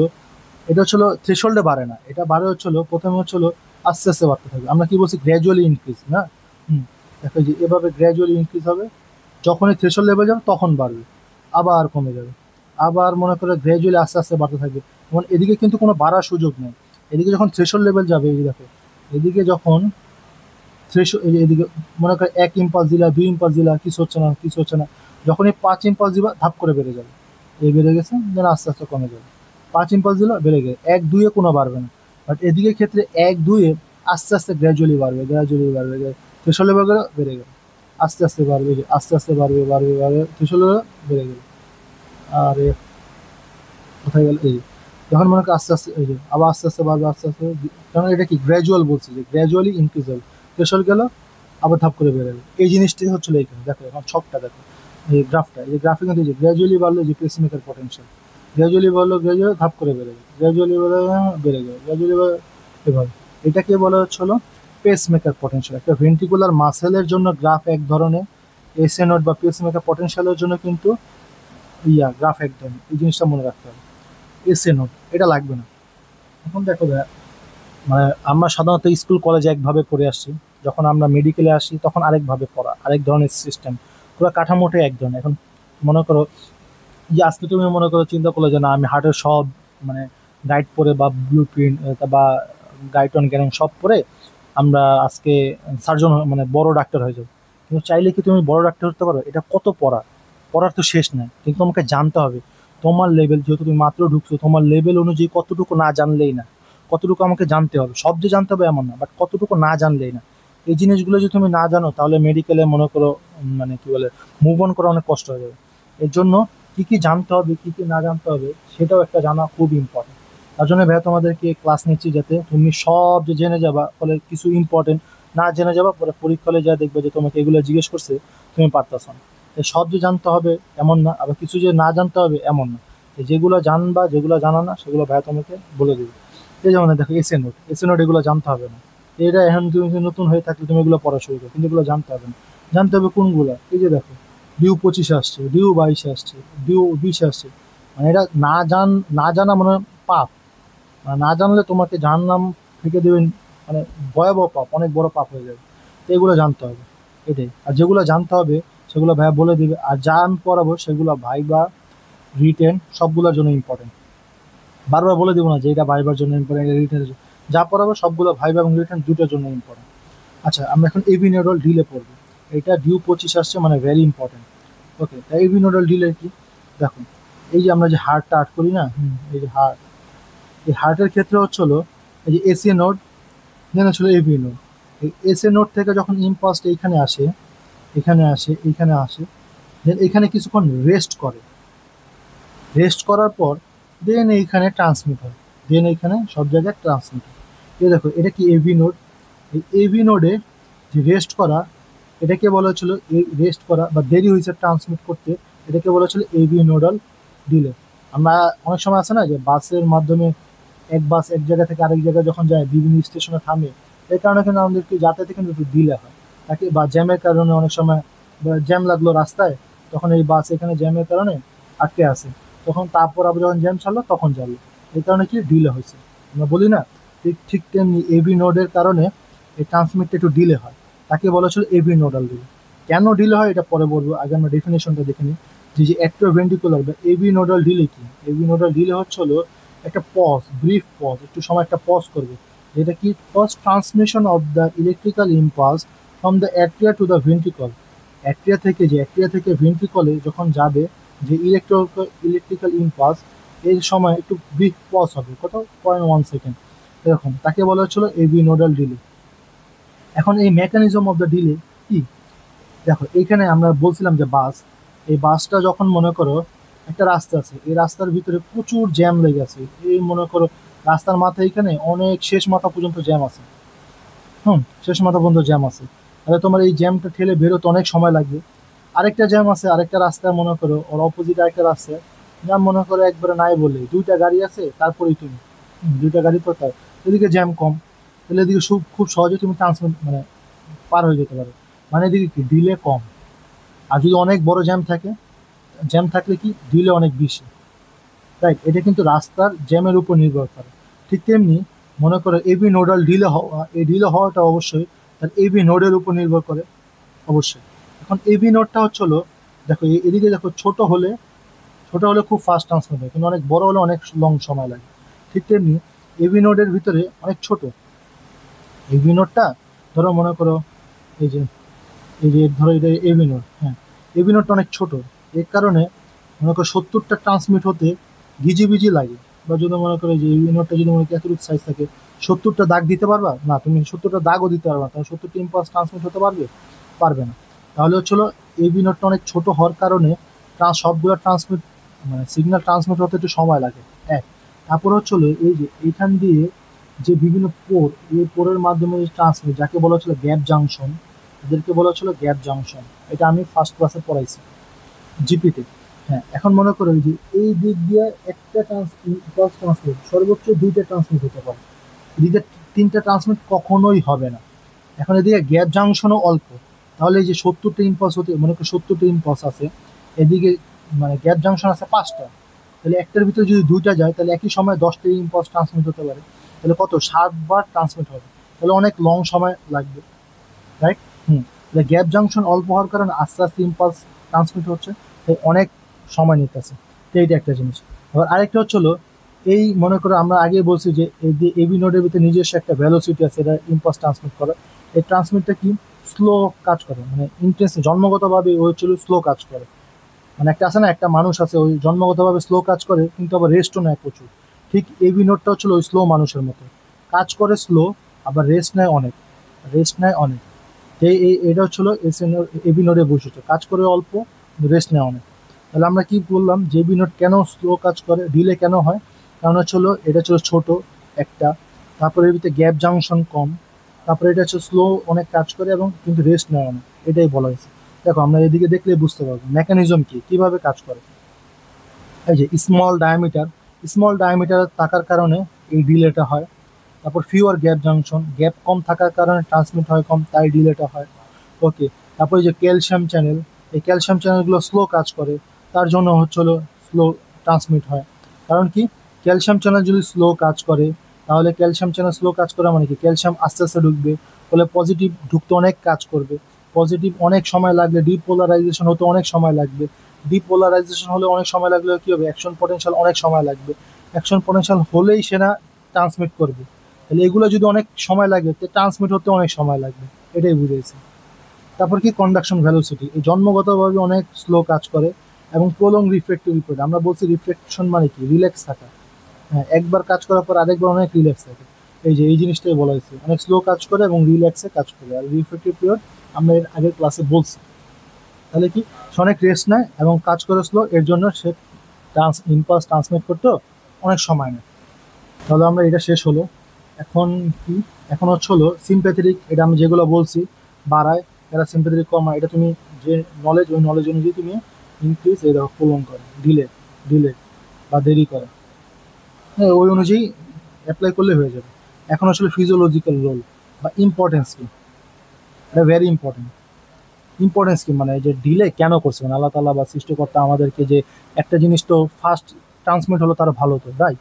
এটা হচ্ছিল থ্রেশহোল্ডে বাড়ে না, এটা বাড়ে হচ্ছিল প্রথমে হচ্ছিল আস্তে আস্তে বাড়তে থাকবে। আমরা কি বলছি? গ্র্যাজুয়ালি ইনক্রিজ না। দেখো যে এভাবে গ্র্যাজুয়ালি ইনক্রিজ হবে, যখনই থ্রেশহোল্ড লেভেল যাবে তখন বাড়বে, আবার কমে যাবে, আবার মনে করে গ্র্যাজুয়ালি আস্তে আস্তে বাড়তে থাকবে। যেমন এদিকে কিন্তু কোনো বাড়ার সুযোগ নেই। এদিকে যখন থ্রেশহোল্ড লেভেল যাবে, এই দেখো এদিকে যখন এদিকে মনে করে 1 ইম্পালস দিলা, 2 ইম্পালস দিলা, কিছু হচ্ছে না, যখন এই 5 ইম্পালস দিবা ধাপ করে বেড়ে যাবে। এই বেড়ে গেছে, দেন আস্তে আস্তে কমে যাবে। 5 ইম্পালস দিলা বেড়ে গেছে, 1 2-এ কোনো বাড়বে না। বাট এদিকে ক্ষেত্রে 1 2-এ আস্তে আস্তে গ্র্যাজুয়ালি বাড়বে, থ্রেশহোল্ড লেভেল বেড়ে গেল, আস্তে আস্তে বাড়বে, আস্তে আস্তে বাড়বে, থ্রেশহোল্ড লেভেল বেড়ে গেল। আর কোথায় গেল? এই যখন মনে করি আস্তে আস্তে, এই যে আবার আস্তে আস্তে বাড়বে, আস্তে আস্তে, কারণ এটা কি গ্র্যাজুয়াল বলছি, যে গ্র্যাজুয়ালি ইনক্রিজ হবে। থ্রেশহোল্ড গেল, আবার ধাপ করে বেড়ে গেল। এই জিনিসটাই হচ্ছিল এইখানে। দেখো এখন ছকটা দেখো, এই গ্রাফটা, এই যে গ্রাফে কিন্তু গ্র্যাজুয়ালি বাড়লো যে পেসমেকার পটেনশিয়াল, গ্র্যাজুয়ালি বাড়লো, গ্র্যাজুয়ালি ধাপ করে বেড়ে গেল, গ্র্যাজুয়ালি বেড়ে গেল, গ্র্যাজুয়ালি এভাবে। এটাকে বলা হচ্ছে হলো পেসমেকার পটেনশিয়াল। একটা ভেন্ট্রিকুলার মাসেলের জন্য গ্রাফ এক ধরনের, এসএ নোট বা পেসমেকার পটেনশিয়ালের জন্য কিন্তু গ্রাফ এক ধরনের। এই জিনিসটা মনে রাখতে হবে। এসএ নোট এটা লাগবে না। এখন দেখো ভাইয়া, মানে আমরা সাধারণত স্কুল কলেজে একভাবে পড়ে আসছি, যখন আমরা মেডিকেলে আসি তখন আরেকভাবে পড়া, আরেক ধরনের সিস্টেম, পুরো কাঠামোটাই এক ধরনের। এখন মনে করো যে আজকে তুমি মনে করো চিন্তা করলে যে না আমি হার্টের সব মানে গাইড পড়ে বা ব্লু প্রিন্ট বা গাইড অন জ্ঞান সব পড়ে আমরা আজকে সার্জন মানে বড় ডাক্তার হয়ে যাবো। কিন্তু চাইলে কি তুমি বড় ডাক্তার হতে পারো? এটা কত পড়া, পড়ার তো শেষ নাই। কিন্তু তোমাকে জানতে হবে তোমার লেভেল, যেহেতু তুমি মাত্র ঢুকছো, তোমার লেভেল অনুযায়ী কতটুকু না জানলেই না, কতটুকু আমাকে জানতে হবে। সব যে জানতে হবে এমন না, বাট কতটুকু না জানলেই না। এই জিনিসগুলো যদি তুমি না জানো তাহলে মেডিকেলে মনে করো মানে কি বলে মুভ অন করা অনেক কষ্ট হয়ে যাবে। এর জন্য কি কি জানতে হবে, কি কি না জানতে হবে সেটাও একটা জানা খুব ইম্পর্টেন্ট। তার জন্য ভাইয়া তোমাদেরকে ক্লাস নিচ্ছি, যাতে তুমি সব যে জেনে যাবা, ফলে কিছু ইম্পর্টেন্ট না জেনে যাবা, পরে পরীক্ষা হলে যা দেখবে যে তোমাকে এগুলো জিজ্ঞেস করছে তুমি পারতেছো না। তাই সব যে জানতে হবে এমন না, আবার কিছু যে না জানতে হবে এমন না। যেগুলো জানবা, যেগুলো জানা না সেগুলো ভাইয়া তোমাকে বলে দেবে। এই যেমন দেখো এসএ নোট, এসএ নোট এগুলো জানতে হবে না। এটা এখন তুমি যদি নতুন হয়ে থাকলে তুমি এগুলো পড়া শুরু করো, কিন্তু এগুলো জানতে হবে না। জানতে হবে কোনগুলো, এই যে দেখো ডিউ 25 আসছে, ডিউ 22 আসছে, ডিউ 20 আসছে। মানে এটা না জানা মানে পাপ। মানে না জানলে তোমাকে জাহান্নাম থেকে দেবেন, মানে ভয়াবহ পাপ, অনেক বড় পাপ হয়ে যাবে। তো এগুলো জানতে হবে, এটাই। আর যেগুলো জানতে হবে সেগুলো ভাইয়া বলে দিবে। আর যা আমি পড়াবো সেগুলো ভাইবা, রিটেন সবগুলোর জন্য ইম্পর্টেন্ট। বারবার বলে দিব না যে এটা ভাইবার জন্য ইম্পর্টেন্ট, রিটেনের জন্য। যা পড়াবো সবগুলো ভাইবা এবং রিটেন দুটোর জন্য ইম্পর্টেন্ট। আচ্ছা, আমরা এখন এভি নোডাল ডিলে পড়বো। এটা ডিউ 25 আসছে, মানে ভেরি ইম্পর্টেন্ট। ওকে, তাই এভি নোডাল ডিলে কি? দেখো, এই যে আমরা যে হার্টটা আর্ট করি না, এই যে হার্ট, এই হার্টের ক্ষেত্রে হচ্ছে হলো এই যে এসি নোড, দেন হচ্ছিল এভি নোড। এই এসএ নোড থেকে যখন ইম্পালসটা এইখানে আসে, এখানে আসে, এইখানে আসে, দেন এখানে কিছুক্ষণ রেস্ট করে, রেস্ট করার পর দেন এইখানে ট্রান্সমিট হয়, দেন এইখানে সব জায়গায় ট্রান্সমিট হয়। এই দেখো এটা কি এভি নোড। এই এভি নোডে যে রেস্ট করা, এটাকে বলা হচ্ছিল রেস্ট করা বা দেরি হয়েছে ট্রান্সমিট করতে, এটাকে বলা হচ্ছিল এভি নোডাল ডিলে। আমরা অনেক সময় আছে না যে বাসের মাধ্যমে এক বাস এক জায়গা থেকে আরেক জায়গায় যখন যায় বিভিন্ন স্টেশনে থামে, এই কারণে কিন্তু আমাদেরকে যাতায়াতে কিন্তু একটু ডিলে হয় তাকে, বা জ্যামের কারণে অনেক সময় জ্যাম লাগলো রাস্তায়, তখন এই বাস এখানে জ্যামের কারণে আটকে আছে, তখন তারপর আবার যখন জ্যাম ছাড়লো তখন যাবে। এই কারণে কি ডিলে হয়েছে, আমরা বলি না। ঠিক ঠিক তেমনি এভি নোডের কারণে এই ট্রান্সমিটটা একটু ডিলে হয়, তাকে বলা হচ্ছিল এভি নোডাল ডিলে। কেন ডিলে হয় এটা পরে বলবো, আগে আমরা ডেফিনেশনটা দেখে নিই। যে অ্যাট্রোভেন্ট্রিকুলার বা এভি নোডাল ডিলে কি? এভি নোডাল ডিলে হচ্ছে হলো একটা পজ, ব্রিফ পজ, একটু সময় একটা পজ করবে, যেটা কি pause transmission of the electrical impulse from the atria to the ventricle. Atria থেকে ভেন্ট্রিকলে যখন যাবে যে ইলেকট্রিক্যাল ইম্পালস, এই সময় একটু ব্রিফ পজ হবে, কত 0.1 সেকেন্ড এরকম, তাকে বলা হচ্ছিল এভি নোডাল ডিলে। এখন এই মেকানিজম অফ দ্য ডিলে কি? দেখো এইখানে আমরা বলছিলাম যে বাস, এই বাসটা যখন মনে করো একটা রাস্তা আছে, এই রাস্তার ভিতরে প্রচুর জ্যাম লেগে আছে, এই মনে করো রাস্তার মাথা এখানে অনেক শেষ মাথা পর্যন্ত জ্যাম আছে, শেষ মাথা পর্যন্ত জ্যাম আছে। তাহলে তোমার এই জ্যামটা ঠেলে বেরোতে অনেক সময় লাগবে। আরেকটা জ্যাম আছে, আরেকটা রাস্তায় মনে করো ওর অপোজিট আরেকটা রাস্তায় জ্যাম মনে করো একবারে নাই বলে দুইটা গাড়ি আছে, তারপরেই তুমি দুইটা গাড়ি তো তাই, এদিকে জ্যাম কম, তাহলে এদিকে খুব সহজে তুমি ট্রান্সমিট মানে পার হয়ে যেতে পারো। মানে এদিকে কি ডিলে কম। আর যদি অনেক বড় জ্যাম থাকে, জ্যাম থাকলে কি ডিলে অনেক বেশি, রাইট? এটা কিন্তু রাস্তার জ্যামের উপর নির্ভর করে। ঠিক তেমনি মনে করো এবি নোডাল ডিলে হওয়া, এই ডিলে হওয়াটা অবশ্যই তার এবি নোডের উপর নির্ভর করে অবশ্যই। এখন এবি নোডটা হচ্ছে হলো, দেখো এদিকে দেখো ছোট হলে খুব ফাস্ট ট্রান্সফার হয়, কিন্তু অনেক বড় হলে অনেক লং সময় লাগে। ঠিক তেমনি এবি নোডের ভিতরে অনেক ছোট এবি নোডটা, ধরো মনে করো এই যে ধরো এটা এবি নোড, হ্যাঁ, এবি নোডটা অনেক ছোট, এর কারণে মনে করো 70টা ট্রান্সমিট হতে ঘিজিবিজি লাগে। বা যদি মনে করো যে এই নোটটা যদি মনে করো এতটুকু সাইজ থাকে, 70টা দাগ দিতে পারবা না, তুমি 70টা দাগও দিতে পারবা না, তাহলে 70টা ইম্পালস ট্রান্সমিট হতে পারবে না। তাহলে হচ্ছিল এবি নোটটা অনেক ছোট হওয়ার কারণে সবগুলো ট্রান্সমিট মানে সিগন্যাল ট্রান্সমিট হতে একটু সময় লাগে, এক। তারপর হচ্ছিল এই যে এইখান দিয়ে যে বিভিন্ন পোর, এই পোরের মাধ্যমে যে ট্রান্সমিট, যাকে বলা হচ্ছিল গ্যাপ জাংশন, এদেরকে বলা হচ্ছিল গ্যাপ জাংশন। এটা আমি ফার্স্ট ক্লাসে পড়াইছি জিপিতে। হ্যাঁ, এখন মনে করো যে এই দিক দিয়ে একটা ইম্পালস ট্রান্সমিট সর্বোচ্চ 2টা ট্রান্সমিট হতে পারে, এদিকে 3টা ট্রান্সমিট কখনোই হবে না। এখন এদিকে গ্যাপ জাংশনও অল্প, তাহলে এই যে 70টা ইম্পালস হতে মনে করো 70টা ইম্পালস আছে, এদিকে মানে গ্যাপ জাংশন আছে 5টা, তাহলে একটার ভিতরে যদি 2টা যায় তাহলে একই সময় 10টা ইম্পালস ট্রান্সমিট হতে পারে, তাহলে কত 7বার ট্রান্সমিট হবে, তাহলে অনেক লং সময় লাগবে, রাইট? তাহলে গ্যাপ জাংশন অল্প হওয়ার কারণে আস্তে আস্তে ইম্পালস ট্রান্সমিট হচ্ছে, তাই অনেক সময় নিতেছে। তো এইটা একটা জিনিস। আবার আরেকটা হচ্ছে হলো, এই মনে করো আমরা আগে বলছি যে এই যে এবি নোডের ভিতরে নিজস্ব একটা ভ্যালোসিটি আছে, এটা ইম্পালস ট্রান্সমিট করে। এই ট্রান্সমিটটা কি স্লো কাজ করে, মানে ইন্টেন্স জন্মগতভাবে ও হচ্ছিল স্লো কাজ করে। মানে একটা আছে না, একটা মানুষ আছে ওই জন্মগতভাবে স্লো কাজ করে কিন্তু আবার রেস্টও নেয় প্রচুর, ঠিক এবি নোডটা হচ্ছিল ওই স্লো মানুষের মতো, কাজ করে স্লো, আবার রেস্ট নেয় অনেক, রেস্ট নেয় অনেক। এটা হচ্ছিল এবি নোডের বৈশিষ্ট্য, কাজ করে অল্প, রেস্ট নেওয়া অনেক। তাহলে আমরা কি বললাম যে এবি নোড কেন স্লো কাজ করে, ডিলে কেন হয়? কারণ হচ্ছিল এটা ছিল ছোট একটা, তারপরে এর ভিতরে গ্যাপ জাংশন কম, তারপরে এটা হচ্ছে স্লো অনেক কাজ করে এবং কিন্তু রেস্ট নেয় অনেক, এটাই বলা হয়েছে। দেখো আমরা এদিকে দেখলে বুঝতে পারবো মেকানিজম কি, কিভাবে কাজ করে। এই যে স্মল ডায়ামিটার থাকার কারণে এই ডিলেটা হয়। তারপর ফিউয়ার গ্যাপ জাংশন, গ্যাপ কম থাকার কারণে ট্রান্সমিট হয় কম, তাই ডিলেটা হয়। ওকে। তারপর এই যে ক্যালসিয়াম চ্যানেল, এই ক্যালসিয়াম চ্যানেলগুলো স্লো কাজ করে, তার জন্য হচ্ছে হলো স্লো ট্রান্সমিট হয়। কারণ কি, ক্যালসিয়াম চ্যানেল যদি স্লো কাজ করে, তাহলে ক্যালসিয়াম চ্যানেল স্লো কাজ করা মানে কি ক্যালসিয়াম আস্তে আস্তে ঢুকবে, ফলে পজিটিভ ঢুকতে অনেক কাজ করবে, পজিটিভ অনেক সময় লাগবে, ডিপোলারাইজেশন হতে অনেক সময় লাগবে, ডিপোলারাইজেশন হলে অনেক সময় লাগলে কি হবে, অ্যাকশন পটেনশিয়াল অনেক সময় লাগবে, অ্যাকশন পটেনশিয়াল হলেই সেটা ট্রান্সমিট করবে, তাহলে এগুলো যদি অনেক সময় লাগে তো ট্রান্সমিট হতে অনেক সময় লাগবে, এটাই বুঝেছি। তারপর কি কন্ডাকশন ভ্যালোসিটি, এই জন্মগতভাবে অনেক স্লো কাজ করে এবং প্রলং রিফ্লেক্টিভ পিরিয়ড, আমরা বলছি রিফ্লেকশন মানে কি রিল্যাক্স থাকা। হ্যাঁ, একবার কাজ করার পর আরেকবার অনেক রিল্যাক্স থাকে, এই যে এই জিনিসটাই বলা হয়েছে, অনেক স্লো কাজ করে এবং রিল্যাক্সে কাজ করে। আর রিফ্লেক্টিভ পিরিয়ড আমরা এর আগের ক্লাসে বলছি। তাহলে কি সে অনেক রেস্ট নেয় এবং কাজ করে স্লো, এর জন্য সে ইম্পালস ট্রান্সমিট করতে অনেক সময় নেয়। তাহলে আমরা এটা শেষ হলো। এখন কি, এখন হচ্ছে হলো সিম্প্যাথেটিক, এটা আমি যেগুলো বলছি বাড়ায়, এরা সিম্প্যাথেটিক কমায়, এটা তুমি যে নলেজ, ওই নলেজ অনুযায়ী তুমি ইনক্রিজ এটা পূরণ করো, ডিলে ডিলে বা দেরি করে, হ্যাঁ ওই অনুযায়ী অ্যাপ্লাই করলে হয়ে যাবে। এখন আসলে ফিজিওলজিক্যাল রোল বা ইম্পর্টেন্স কি, এটা ভেরি ইম্পর্টেন্ট। ইম্পর্টেন্স কি মানে যে ডিলে কেন করছে, মানে আল্লাহ তাআলা বা সৃষ্টিকর্তা আমাদেরকে যে একটা জিনিস তো ফার্স্ট ট্রান্সমিট হলো তার ভালো, তো রাইট,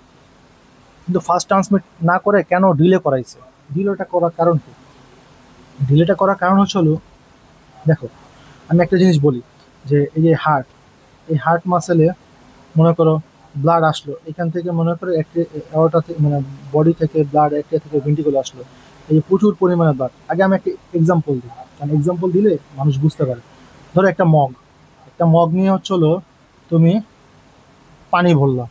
কিন্তু ফার্স্ট ট্রান্সমিট না করে কেন ডিলে করাইছে, ডিলেটা করার কারণ কি? ডিলেটা করার কারণ হচ্ছে হলো, দেখো আমি একটা জিনিস বলি, যে এই যে হার্ট, এই হার্ট মাসেলে মনে করো ব্লাড আসলো এখান থেকে, মনে করো একটা এগারোটা থেকে মানে বডি থেকে ব্লাড একটা থেকে ভেন্টিকুলে আসলো, এই যে প্রচুর পরিমাণে ব্লাড। আগে আমি একটা এক্সাম্পল দিই, কারণ এক্সাম্পল দিলে মানুষ বুঝতে পারে। ধরো একটা মগ নিয়ে হচ্ছে হলো তুমি পানি ভরলা,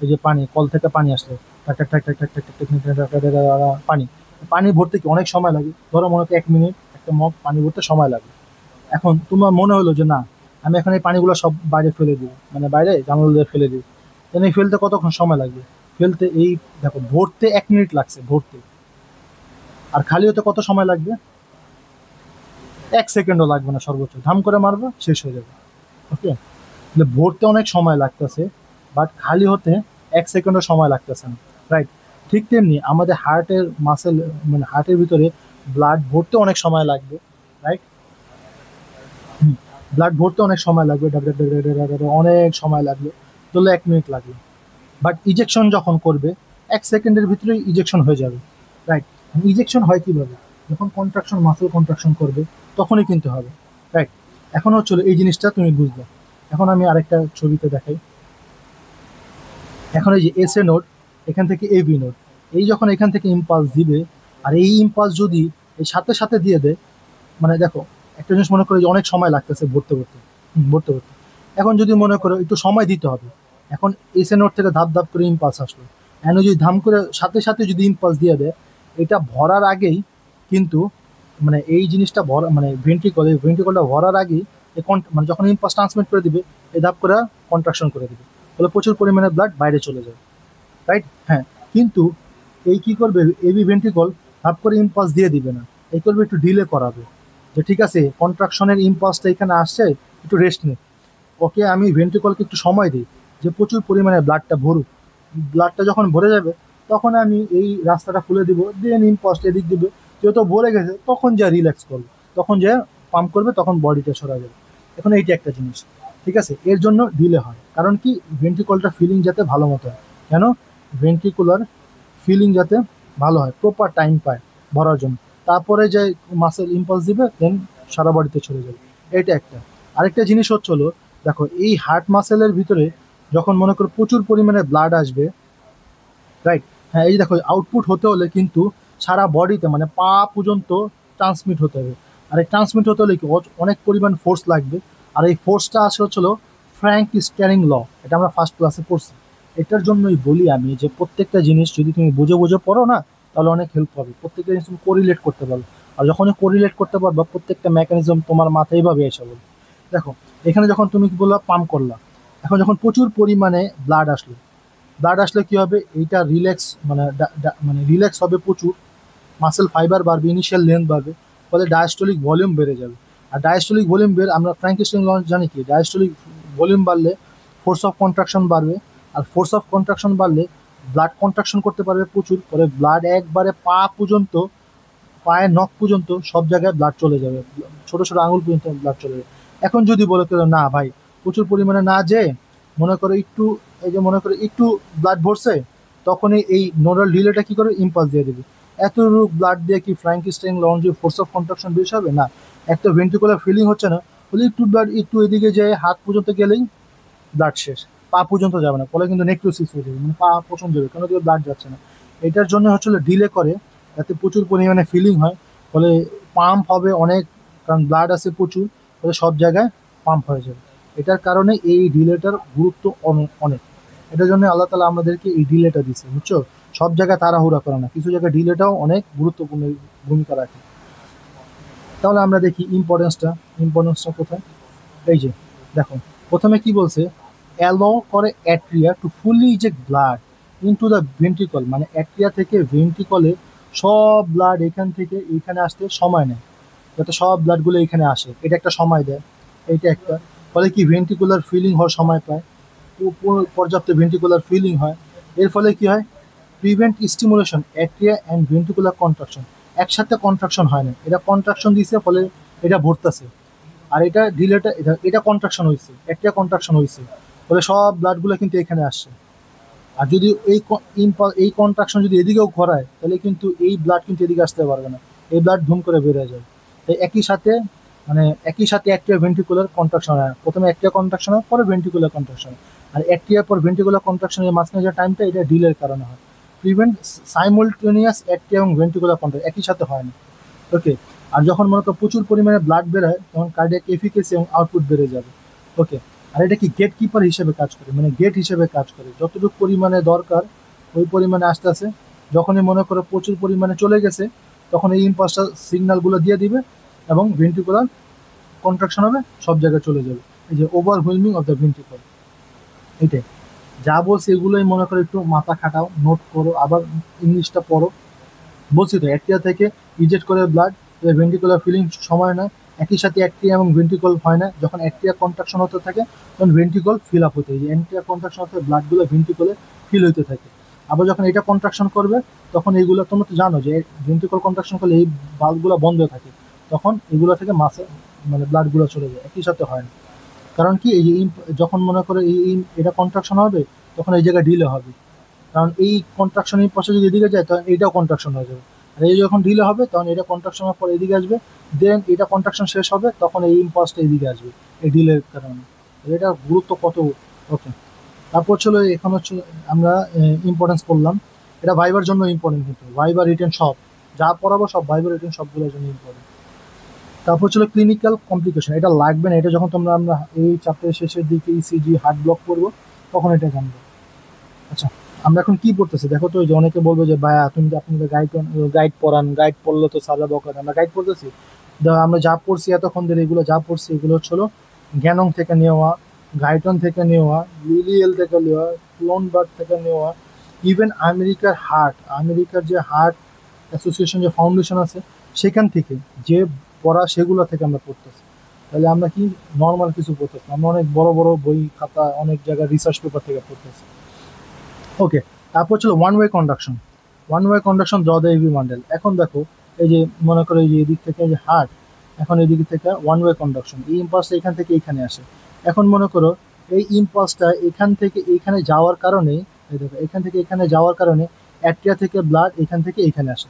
এই যে পানি কল থেকে পানি আসলো, টাক টাক টাক টাক টাক টাক টাক টাক টাক টাক টাক টাক টাক পানি, পানি ভরতে কি অনেক সময় লাগে, ধরো মনে করো 1 মিনিট একটা মগ পানি ভরতে সময় লাগে। এখন তোমার মনে হলো যে না, আমি এখন এই পানিগুলো সব বাইরে ফেলে দিই, মানে বাইরে জানালা দিয়ে ফেলে দিই, তাহলে এই ফেলতে কতক্ষণ সময় লাগবে? ফেলতে এই দেখো ভরতে 1 মিনিট লাগছে ভরতে, আর খালি হতে কত সময় লাগবে? 1 সেকেন্ডও লাগবে না, সর্বোচ্চ ধাম করে মারবো শেষ হয়ে যাবে। ওকে, তাহলে ভরতে অনেক সময় লাগতেছে, বাট খালি হতে 1 সেকেন্ডও সময় লাগতেছে না, রাইট? ঠিক তেমনি আমাদের হার্টের মাসেল, মানে হার্টের ভিতরে ব্লাড ভরতে অনেক সময় লাগবে, রাইট? ব্লাড ভরতে অনেক সময় লাগবে, অনেক সময় লাগবে, ধরলে 1 মিনিট লাগবে। বাট ইজেকশন যখন করবে 1 সেকেন্ডের ভিতরেই ইজেকশন হয়ে যাবে, রাইট? ইজেকশন হয় কিভাবে? যখন কন্ট্রাকশন, মাসেল কন্ট্রাকশন করবে তখনই কিন্তু হবে, রাইট? এখন হচ্ছে এই জিনিসটা তুমি বুঝবে। এখন আমি আরেকটা ছবিতে দেখাই। এখন এই যে এস এ নোড, এখান থেকে এ বি নোড, এই যখন এখান থেকে ইম্পালস দিবে, আর এই ইম্পালস যদি এই সাথে সাথে দিয়ে দেয়, মানে দেখো একটা জিনিস মনে করো যে অনেক সময় লাগতেছে ভরতে ভরতে। এখন যদি মনে করো একটু সময় দিতে হবে, এখন এস এ নোড থেকে ধাপ ধাপ করে ইম্পালস আসলো, এখন যদি ধাম করে সাথে সাথে যদি ইম্পালস দিয়ে দেয়, এটা ভরার আগেই কিন্তু, মানে এই জিনিসটা ভরা মানে ভেন্ট্রিকলটা ভরার আগেই মানে যখন ইম্পালস ট্রান্সমিট করে দিবে, এই ধাপ করে কন্ট্রাকশন করে দিবে, ফলে প্রচুর পরিমাণে ব্লাড বাইরে চলে যায়, রাইট? হ্যাঁ, কিন্তু এই কি করবে, এবি ভেন্ট্রিকল ধাপ করে ইম্পালস দিয়ে দিবে না, এই করবে একটু ডিলে করাবে, যে ঠিক আছে কন্ট্রাকশনের ইম্পালসটা এখানে আসছে, একটু রেস্ট নে, ওকে আমি ভেন্ট্রিকলকে একটু সময় দিই যে প্রচুর পরিমাণে ব্লাডটা ভরুক। ব্লাডটা যখন ভরে যাবে তখন আমি এই রাস্তাটা খুলে দিব, দেন ইম্পোস্ট এদিক দিবে, যেহেতু ভরে গেছে তখন যা রিল্যাক্স করবে, তখন যে পাম্প করবে তখন বডিটা সরা যাবে। এখন এইটা একটা জিনিস, ঠিক আছে, এর জন্য ডিলে হয় কারণ কি ভেন্ট্রিকলটা ফিলিং যাতে ভালো মতো হয়। কেন? ভেন্ট্রিকুলার ফিলিং যাতে ভালো হয়, প্রপার টাইম পায় ভরার জন্য, তারপরে যে মাসেল ইম্পালস দিবে দেন সারা বডিতে চলে যাবে। এটা একটা। আরেকটা জিনিস হচ্ছিল, দেখো এই হার্ট মাসেলের ভিতরে যখন মনে করো প্রচুর পরিমাণে ব্লাড আসবে, রাইট, হ্যাঁ, এই দেখো আউটপুট হতে হলে কিন্তু সারা বডিতে মানে পা পর্যন্ত ট্রান্সমিট হতে হবে। আর এই ট্রান্সমিট হতে হলে কি অনেক পরিমাণ ফোর্স লাগবে। আর এই ফোর্সটা আসে হচ্ছিল ফ্র্যাঙ্ক স্ট্যানিং ল, এটা আমরা ফার্স্ট ক্লাসে পড়ছি। এটার জন্যই বলি আমি যে প্রত্যেকটা জিনিস যদি তুমি বুঝে বুঝে পড়ো না, তাহলে অনেক হেল্প হবে, প্রত্যেকটা জিনিস তুমি কোরিলেট করতে পারবে। আর যখনই কোরিলেট করতে পারবা প্রত্যেকটা মেকানিজম তোমার মাথায় এইভাবে এসে বলবে। দেখো এখানে যখন তুমি কি বললা পাম্প করলা, এখন যখন প্রচুর পরিমাণে ব্লাড আসলো, ব্লাড আসলে কি হবে, এইটা রিল্যাক্স মানে মানে রিল্যাক্স হবে প্রচুর, মাসেল ফাইবার বাড়বে, ইনিশিয়াল লেন্থ বাড়বে, ফলে ডায়াস্টলিক ভলিউম বেড়ে যাবে। আর ডায়াস্টলিক ভলিউম আমরা ফ্র্যাঙ্কিস্টিন লঞ্চ জানি কি, ডায়াস্টলিক ভলিউম বাড়লে ফোর্স অফ কন্ট্রাকশন বাড়বে। আর ফোর্স অফ কন্ট্রাকশন বাড়লে ব্লাড কন্ট্রাকশন করতে পারবে প্রচুর, পরে ব্লাড একবারে পা পর্যন্ত, পায়ের নখ পর্যন্ত সব জায়গায় ব্লাড চলে যাবে, ছোট ছোট আঙুল পর্যন্ত ব্লাড চলে যাবে। এখন যদি বলে কেউ না ভাই প্রচুর পরিমাণে না যে মনে করো একটু, এই যে মনে করো একটু ব্লাড ভরছে, তখনই এই নোডাল ডিলেটা কি করে ইম্পালস দিয়ে দেবে। এত ব্লাড দিয়ে কি ফ্র্যাঙ্কিস্টাইন লঞ্জে ফোর্স অফ কন্ট্রাকশন বেশি হবে না, একটা ভেন্ট্রিকুলার ফিলিং হচ্ছে না, বলে একটু ব্লাড একটু এদিকে যে হাত পর্যন্ত গেলেই ব্লাড শেষ, পা পর্যন্ত যাবে না, ফলে কিন্তু নেক্রোসিস হয়ে যাবে, মানে পা পছন্দ যাবে, কেন দিকে ব্লাড যাচ্ছে না। এটার জন্য হচ্ছিল ডিলে করে, যাতে প্রচুর পরিমাণে ফিলিং হয়, ফলে পাম্প হবে অনেক, কারণ ব্লাড আছে প্রচুর, ফলে সব জায়গায় পাম্প হয়ে যাবে। এটার কারণে এই ডিলেটার গুরুত্ব অনেক। এটার জন্য আল্লাহ তালা আমাদেরকে এই ডিলেটা দিচ্ছে, বুঝছো, সব জায়গায় তাড়াহুড়া করে না, কিছু জায়গায় ডিলেটাও অনেক গুরুত্বপূর্ণ ভূমিকা রাখে। তাহলে আমরা দেখি ইম্পর্টেন্সটা কোথায়। এই যে দেখো প্রথমে কি বলছে, অ্যালাউ করে atria to fully eject blood into the ventricle, মানে অ্যাট্রিয়া থেকে ভেন্ট্রিকলে সব ব্লাড এখান থেকে এইখানে আসতে সময় নেয়, যাতে সব ব্লাডগুলো এখানে আসে, এটা একটা সময় দেয়। এইটা একটা, ফলে কি ভেন্ট্রিকুলার ফিলিং হওয়ার সময় পায়, পর্যাপ্ত ভেন্ট্রিকুলার ফিলিং হয়। এর ফলে কি হয়, prevent stimulation atria and ventricular contraction, একসাথে কন্ট্রাকশন হয় না, এটা কন্ট্রাকশন দিছে ফলে এটা ভরতেছে। আর এটা ডিলেটা, এটা কন্ট্রাকশন হয়েছে, একটা কন্ট্রাকশন হয়েছে, ফলে সব ব্লাডগুলো কিন্তু এখানে আসছে। আর যদি এই কন্ট্রাকশন যদি এদিকেও করায়, তাহলে কিন্তু এই ব্লাড কিন্তু এদিকে আসতে পারবে না, এই ব্লাড ধুম করে বেড়ে যায়। তাই একই সাথে একটা ভেন্ট্রিকুলার কন্ট্রাকশন হয়, প্রথমে একটা কন্ট্রাকশন হয় পরে ভেন্ট্রিকুলার কন্ট্রাকশন, আর একটিয়ার পর ভেন্ট্রিকুলার কন্ট্রাকশনের মাঝখানে যে টাইমটা, এটা ডিলের কারণে হয়। প্রিভেন্ট সাইমultaneous অ্যাক্টিয়া এবং ভেন্ট্রিকুলার কন্ট্রাকশন একই সাথে হয় না। ওকে। আর যখন মনে করো প্রচুর পরিমাণে ব্লাড বেরোয় তখন কার্ডিয়াক এফিকেসি এবং আউটপুট বেড়ে যাবে। ওকে। আর এটা কি গেট কিপার হিসেবে কাজ করে, মানে গেট হিসেবে কাজ করে, যতটুকু পরিমাণে দরকার ওই পরিমাণে আস্তে আস্তে, যখনই মনে করো প্রচুর পরিমাণে চলে গেছে তখন এই ইম্পালসটা সিগন্যালগুলো দিয়ে দিবে এবং ভেন্ট্রিকুলার কন্ট্রাকশন হবে, সব জায়গায় চলে যাবে। এই যে ওভারহুইলমিং অফ দ্য ভেন্ট্রিকল, এটাই যা বলছি এগুলোই মনে করো একটু মাথা খাটাও, নোট করো, আবার ইংলিশটা পড়ো। বলছি তো অ্যাট্রিয়া থেকে ইজেক্ট করে ব্লাড, ভেন্ট্রিকুলার ফিলিং সময় না, একই সাথে অ্যাট্রিয়া এবং ভেন্ট্রিকল হয় না, যখন অ্যাট্রিয়া কন্ট্রাকশন হতে থাকে তখন ভেন্ট্রিকল ফিল আপ হতে থাকে, অ্যান্ট্রিয়া কন্ট্রাকশন হতে ব্লাডগুলো ভেন্ট্রিকলে ফিল হতে থাকে। আবার যখন এটা কন্ট্রাকশন করবে তখন এইগুলো, তোমরা তো জানো যে ভেন্ট্রিকল কন্ট্রাকশন করলে এই বাল্বগুলো বন্ধ থাকে, তখন এগুলো থেকে মাসে মানে ব্লাডগুলো চলে যায়, একই সাথে হয় না। কারণ কি এই যে যখন মনে করে এটা কন্ট্রাকশন হবে তখন এই জায়গায় ডিলে হবে, কারণ এই কন্ট্রাকশন এই পাশে যদি এদিকে যায় তখন এইটাও কন্ট্রাকশন হয়ে যাবে। আর এই যখন ডিলে হবে তখন এটা কন্ট্রাকশনের পর এদিকে আসবে, দেন এটা কন্ট্রাকশন শেষ হবে তখন এই ইম্পালসটা এদিকে আসবে, এই ডিলের কারণে। এটা গুরুত্ব কত। ওকে। তারপর ছিল এখন হচ্ছে আমরা ইম্পর্টেন্স করলাম, এটা ভাইবার জন্য ইম্পর্টেন্ট, কিন্তু ভাইবার রিটেন সব যা পড়াবো সব ভাইবার রিটেন সবগুলোর জন্য ইম্পর্টেন্ট। তারপর ছিল ক্লিনিক্যাল কমপ্লিকেশন, এটা লাগবে না, এটা যখন আমরা এই চ্যাপ্টারের শেষের দিকে ইসিজি হার্ট ব্লক করবো তখন এটা জানবো। আচ্ছা, আমরা এখন কি পড়তেছি দেখো তো, ওই যে অনেকে বলবে যে ভাইয়া তুমি আপনি গাইড পড়ান, গাইড পড়লে তো সাজা বকা, আমরা গাইড পড়তেছি। আমরা যা পড়ছি এতক্ষণ ধরে, এগুলো যা পড়ছি এগুলো হচ্ছিল জ্ঞানং থেকে নেওয়া, গাইটন থেকে নেওয়া, লিলিয়েল থেকে নেওয়া, ক্লোনবার্গ থেকে নেওয়া, ইভেন আমেরিকার যে হার্ট অ্যাসোসিয়েশন যে ফাউন্ডেশন আছে সেখান থেকে যে পড়া, সেগুলো থেকে আমরা পড়তেছি। তাহলে আমরা কি নর্মাল কিছু পড়তেছি না। আমরা অনেক বড় বড় বই খাতা অনেক জায়গায় রিসার্চ পেপার থেকে পড়তেছি। ওকে, তারপর ছিল one way conduction. One way conduction through the A B bundle. এখন দেখো এই যে মনে করো এই যে এদিক থেকে যে হার্ট, এখন এদিক থেকে ওয়ান ওয়ে কন্ডাকশন, এই ইম্পালসটা এখান থেকে এখানে আসে। এখন মনে করো এই ইম্পালসটা এখান থেকে এইখানে যাওয়ার কারণে, এই দেখো এখান থেকে এখানে যাওয়ার কারণে অ্যাট্রিয়া থেকে ব্লাড এখান থেকে এখানে আসে।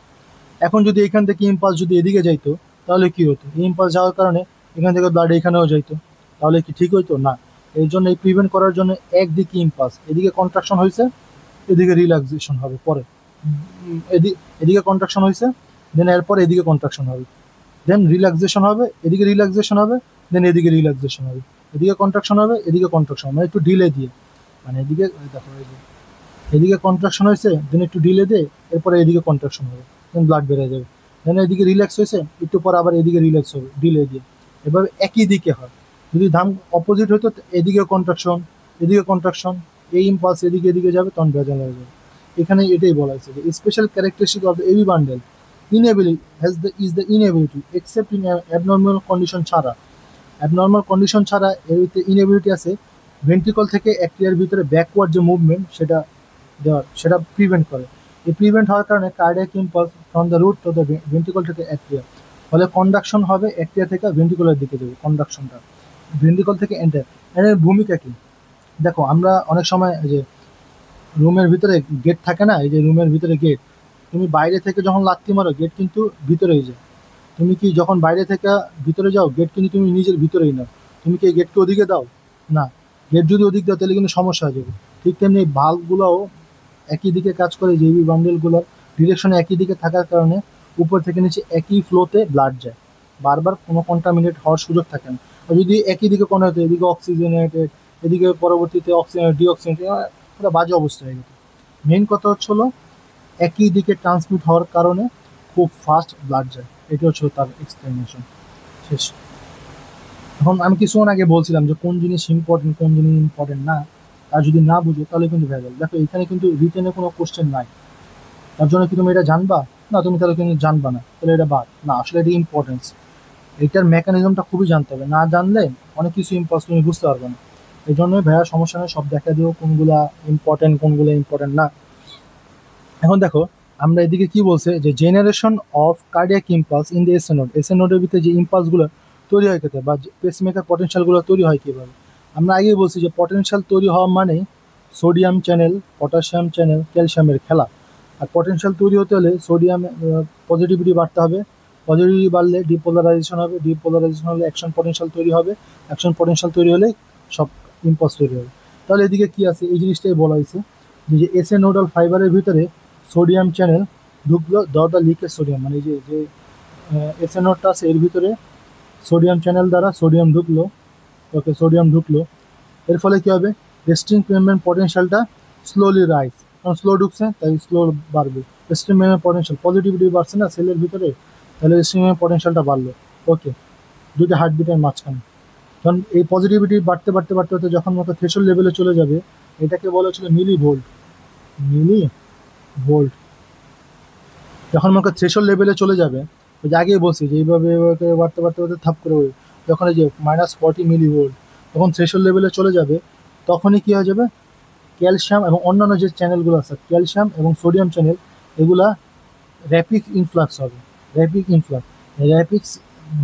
এখন যদি এখান থেকে ইম্পালস যদি এদিকে যাইতো তাহলে কি হতো? এই ইম্পালস যাওয়ার কারণে এখান থেকে ব্লাড এখানেও যাইতো, তাহলে কি ঠিক হইতো? না। এই জন্য এই প্রিভেন্ট করার জন্য একদিকে ইম্পালস, এদিকে কন্ট্রাকশন হয়েছে, এদিকে রিল্যাক্সেশন হবে পরে। এদিকে কন্ট্রাকশন হয়েছে, দেন এরপর এদিকে কন্ট্রাকশন হবে, দেন রিল্যাক্সেশন হবে, এদিকে রিল্যাক্সেশন হবে, দেন এদিকে রিল্যাক্সেশন হবে, এদিকে কন্ট্রাকশন হবে, এদিকে কন্ট্রাকশন, মানে একটু ডিলে দিয়ে, মানে এদিকে দেখো এই যে এদিকে কন্ট্রাকশন হয়েছে, দেন একটু ডিলে দিয়ে এরপরে এদিকে কন্ট্রাকশন হবে, দেন ব্লাড বেড়ে যাবে, দেন এদিকে রিল্যাক্স হয়েছে একটু পর আবার এদিকে রিল্যাক্স হবে ডিলে দিয়ে। এভাবে একই দিকে হয়। যদি ধাম অপোজিট হতো এদিকে কন্ট্রাকশন, এদিকে কন্ট্রাকশন, এই ইম্পালস এদিকে এদিকে যাবে, তখন ভেজাল হয়ে যাবে। এখানে এটাই বলা হয়েছে যে special characteristic of the A B bundle inability is the inability except in abnormal condition ছাড়া। অ্যাবনর্মাল কন্ডিশন ছাড়া এর ইনএবিলিটি আছে ভেন্ট্রিকল থেকে অ্যাট্রিয়ার ভিতরে ব্যাকওয়ার্ড যে মুভমেন্ট সেটা দেওয়ার, সেটা প্রিভেন্ট করে। এই প্রিভেন্ট হওয়ার কারণে cardiac impulse from the root to the ventricle থেকে অ্যাট্রিয়া, ফলে কন্ডাকশন হবে অ্যাট্রিয়া থেকে ভেন্ট্রিকুলার দিকে যাবে কন্ডাকশনটা, ভেন্ট্রিকল থেকে এন্টার। এর ভূমিকা কি? দেখো আমরা অনেক সময় এই যে রুমের ভিতরে গেট থাকে না, এই যে রুমের ভিতরে গেট, তুমি বাইরে থেকে যখন লাথি মারো গেট কিন্তু ভিতরেই যায়। তুমি কি যখন বাইরে থেকে ভিতরে যাও গেট কিন্তু তুমি নিজের ভিতরেই নাও, তুমি কি এই গেটকে ওদিকে দাও? না। গেট যদি ওদিক দাও তাহলে কিন্তু সমস্যা হয়ে যাবে। ঠিক তেমনি এই ভাল্বগুলোও একই দিকে কাজ করে, যে এই বান্ডেলগুলোর ডিরেকশনে একই দিকে থাকার কারণে উপর থেকে নিচে একই ফ্লোতে ব্লাড যায়, বারবার কোনো কন্টামিনেট হওয়ার সুযোগ থাকে না। আর যদি একই দিকে কোনো হতো, এদিকে অক্সিজেনেটেড, এদিকে পরবর্তীতে অক্সিজেন ডিঅক্সিজেনেটেড, একটা বাজে অবস্থা হয়ে যেত। মেইন কথা হচ্ছে হলো একই দিকে ট্রান্সমিট হওয়ার কারণে খুব ফাস্ট ব্লাড যায়, এটা হচ্ছে তার এক্সপ্লেনেশন। শেষ। এখন আমি কিছুক্ষণ আগে বলছিলাম যে কোন জিনিস ইম্পর্টেন্ট কোন জিনিস ইম্পর্টেন্ট না, আর যদি না বুঝো তাহলে কিন্তু ভেজাল। দেখো এখানে কিন্তু রিটেনে কোনো কোশ্চেন নাই, তার জন্য কি তুমি এটা জানবা? না, তুমি তাহলে কিন্তু জানবা না, তাহলে এটা বাদ না। আসলে এটা ইম্পর্টেন্স, এটার মেকানিজমটা খুবই জানতে হবে, না জানলে অনেক কিছু ইম্পস তুমি বুঝতে পারবে না। এই জন্যই ভাইয়া সমস্যা নেই, সব দেখা দিও কোনগুলা ইম্পর্টেন্ট কোনগুলো ইম্পর্টেন্ট না। এখন দেখো আমরা এদিকে কি বলছে যে generation of cardiac impulse in the SA node, SA নোডের ভিতরে যে ইম্পালসগুলো তৈরি হয় খেতে বা পেসমেকার পটেনশিয়ালগুলো তৈরি হয় কীভাবে। আমরা আগেই বলছি যে পটেনশিয়াল তৈরি হওয়া মানে সোডিয়াম চ্যানেল, পটাশিয়াম চ্যানেল, ক্যালসিয়ামের খেলা। আর পটেনশিয়াল তৈরি হতে হলে সোডিয়াম পজিটিভিটি বাড়তে হবে, পজিটিভিটি বাড়লে ডিপোলারাইজেশন হবে, ডিপোলারাইজেশন হলে অ্যাকশন পটেনশিয়াল তৈরি হবে, অ্যাকশন পটেনশিয়াল তৈরি হলে সব ইম্পালস তৈরি হবে। তাহলে এদিকে কি আছে এই জিনিসটাই বলা হয়েছে যে এসএ নোডাল ফাইবারের ভিতরে সোডিয়াম চ্যানেল ঢুকলো, দ্য লিকেজ সোডিয়াম, মানে যে যে এসএ নোডটা আছে এর ভিতরে সোডিয়াম চ্যানেল দ্বারা সোডিয়াম ঢুকলো। ওকে, সোডিয়াম ঢুকলো, এর ফলে কি হবে? রেস্টিং মেমব্রেন পটেনশিয়ালটা স্লোলি রাইজ, কারণ স্লো ঢুকছে তাই স্লো বাড়বে। রেস্টিং মেমব্রেন পটেনশিয়াল পজিটিভিটি বাড়ছে না সেলের ভিতরে, তাহলে রেস্টিং মেমব্রেন পটেনশিয়ালটা বাড়লো। ওকে, দুইটা হার্টবিটের মাঝখানে, কারণ এই পজিটিভিটি বাড়তে বাড়তে বাড়তে বাড়তে যখন মতো থ্রেশহোল্ড লেভেলে চলে যাবে, এটাকে বলা হচ্ছিল মিলি ভোল্ট। মিলি ভোল্ট যখন মনে থ্রেশহোল্ড লেভেলে চলে যাবে, ওই যে আগেই বলছি যে এইভাবে এইভাবে বাড়তে বাড়তে বাড়তে থাপ করে যখন এই যে -40 মিলি ভোল্ট তখন থ্রেশহোল্ড লেভেলে চলে যাবে, তখনই কি হয়ে যাবে? ক্যালসিয়াম এবং অন্যান্য যে চ্যানেলগুলো আছে ক্যালসিয়াম এবং সোডিয়াম চ্যানেল, এগুলা র্যাপিড ইনফ্লাক্স হবে। র্যাপিড ইনফ্লাক্স, র্যাপিড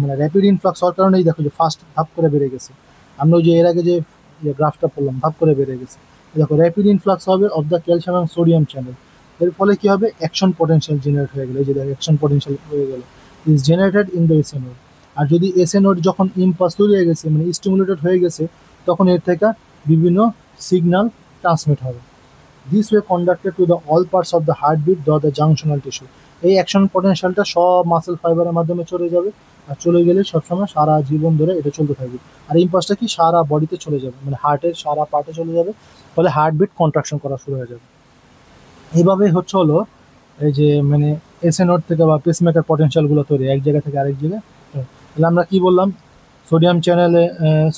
মানে র্যাপিড ইনফ্লাক্স হওয়ার কারণেই দেখো যে ফাস্ট ধাপ করে বেড়ে গেছে। আমরা ওই যে এর আগে যে গ্রাফটা পড়লাম ধাপ করে বেড়ে গেছে, দেখো র্যাপিড ইনফ্লাক্স হবে অফ দ্য ক্যালসিয়াম এবং সোডিয়াম চ্যানেল। এর ফলে কি হবে? অ্যাকশন পটেনশিয়াল জেনারেট হয়ে গেল, এই যে দেখো অ্যাকশন পটেনশিয়াল হয়ে গেল, is generated in the SA node. আর যদি এসএ নোড যখন ইম্পালস তৈরি হয়ে গেছে মানে স্টিমুলেটেড হয়ে গেছে, তখন এর থেকে বিভিন্ন সিগন্যাল ট্রান্সমিট হবে। This way conducted to the all parts of the heartbeat the junctional tissue. এই অ্যাকশন পটেনশিয়ালটা সব মাসেল ফাইবারের মাধ্যমে চলে যাবে, আর চলে গেলে সবসময় সারা জীবন ধরে এটা চলতে থাকবে। আর ইম্পালসটা কি সারা বডিতে চলে যাবে, মানে হার্টের সারা পার্টে চলে যাবে, ফলে হার্টবিট কন্ট্রাকশন করা শুরু হয়ে যাবে। এইভাবেই হচ্ছে হলো এই যে মানে এসএ নোড থেকে বা পেসমেকার পটেনশিয়ালগুলো তৈরি এক জায়গা থেকে আরেক জায়গায়। তাহলে আমরা কি বললাম? সোডিয়াম চ্যানেলে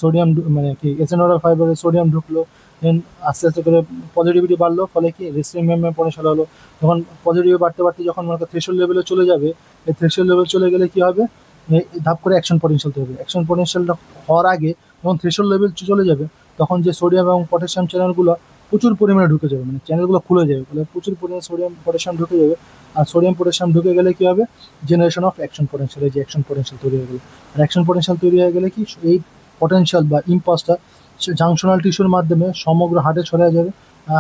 সোডিয়াম মানে কি এসএ নোডাল ফাইবারে সোডিয়াম ঢুকলো, দেন আস্তে আস্তে করে পজিটিভিটি বাড়লো, ফলে কি রেস্টিং মেমব্রেন পটেনশিয়াল হলো। তখন পজিটিভিটি বাড়তে বাড়তে যখন মনে থ্রেশহোল্ড লেভেলে চলে যাবে, এই থ্রেশহোল্ড লেভেল চলে গেলে কি হবে? ধাপ করে অ্যাকশন পটেনশিয়াল তৈরি হবে। অ্যাকশন পটেনশিয়ালটা হওয়ার আগে যখন থ্রেশহোল্ড লেভেল চলে যাবে, তখন যে সোডিয়াম এবং পটাশিয়াম চ্যানেলগুলো প্রচুর পরিমাণে ঢুকে যাবে, মানে চ্যানেলগুলো খুলে যাবে, ফলে প্রচুর পরিমাণে সোডিয়াম পটাশিয়াম ঢুকে যাবে। আর সোডিয়াম পটাশিয়াম ঢুকে গেলে কি হবে, জেনারেশন অফ অ্যাকশন পটেনশিয়াল, এই যে অ্যাকশন পটেনশিয়াল তৈরি হয়ে গেল। আর অ্যাকশন পটেনশিয়াল তৈরি হয়ে গেলে কি, এই পটেনশিয়াল বা ইম্পালসটা জাংশনাল টিস্যুর মাধ্যমে সমগ্র হার্টে ছড়িয়ে যাবে।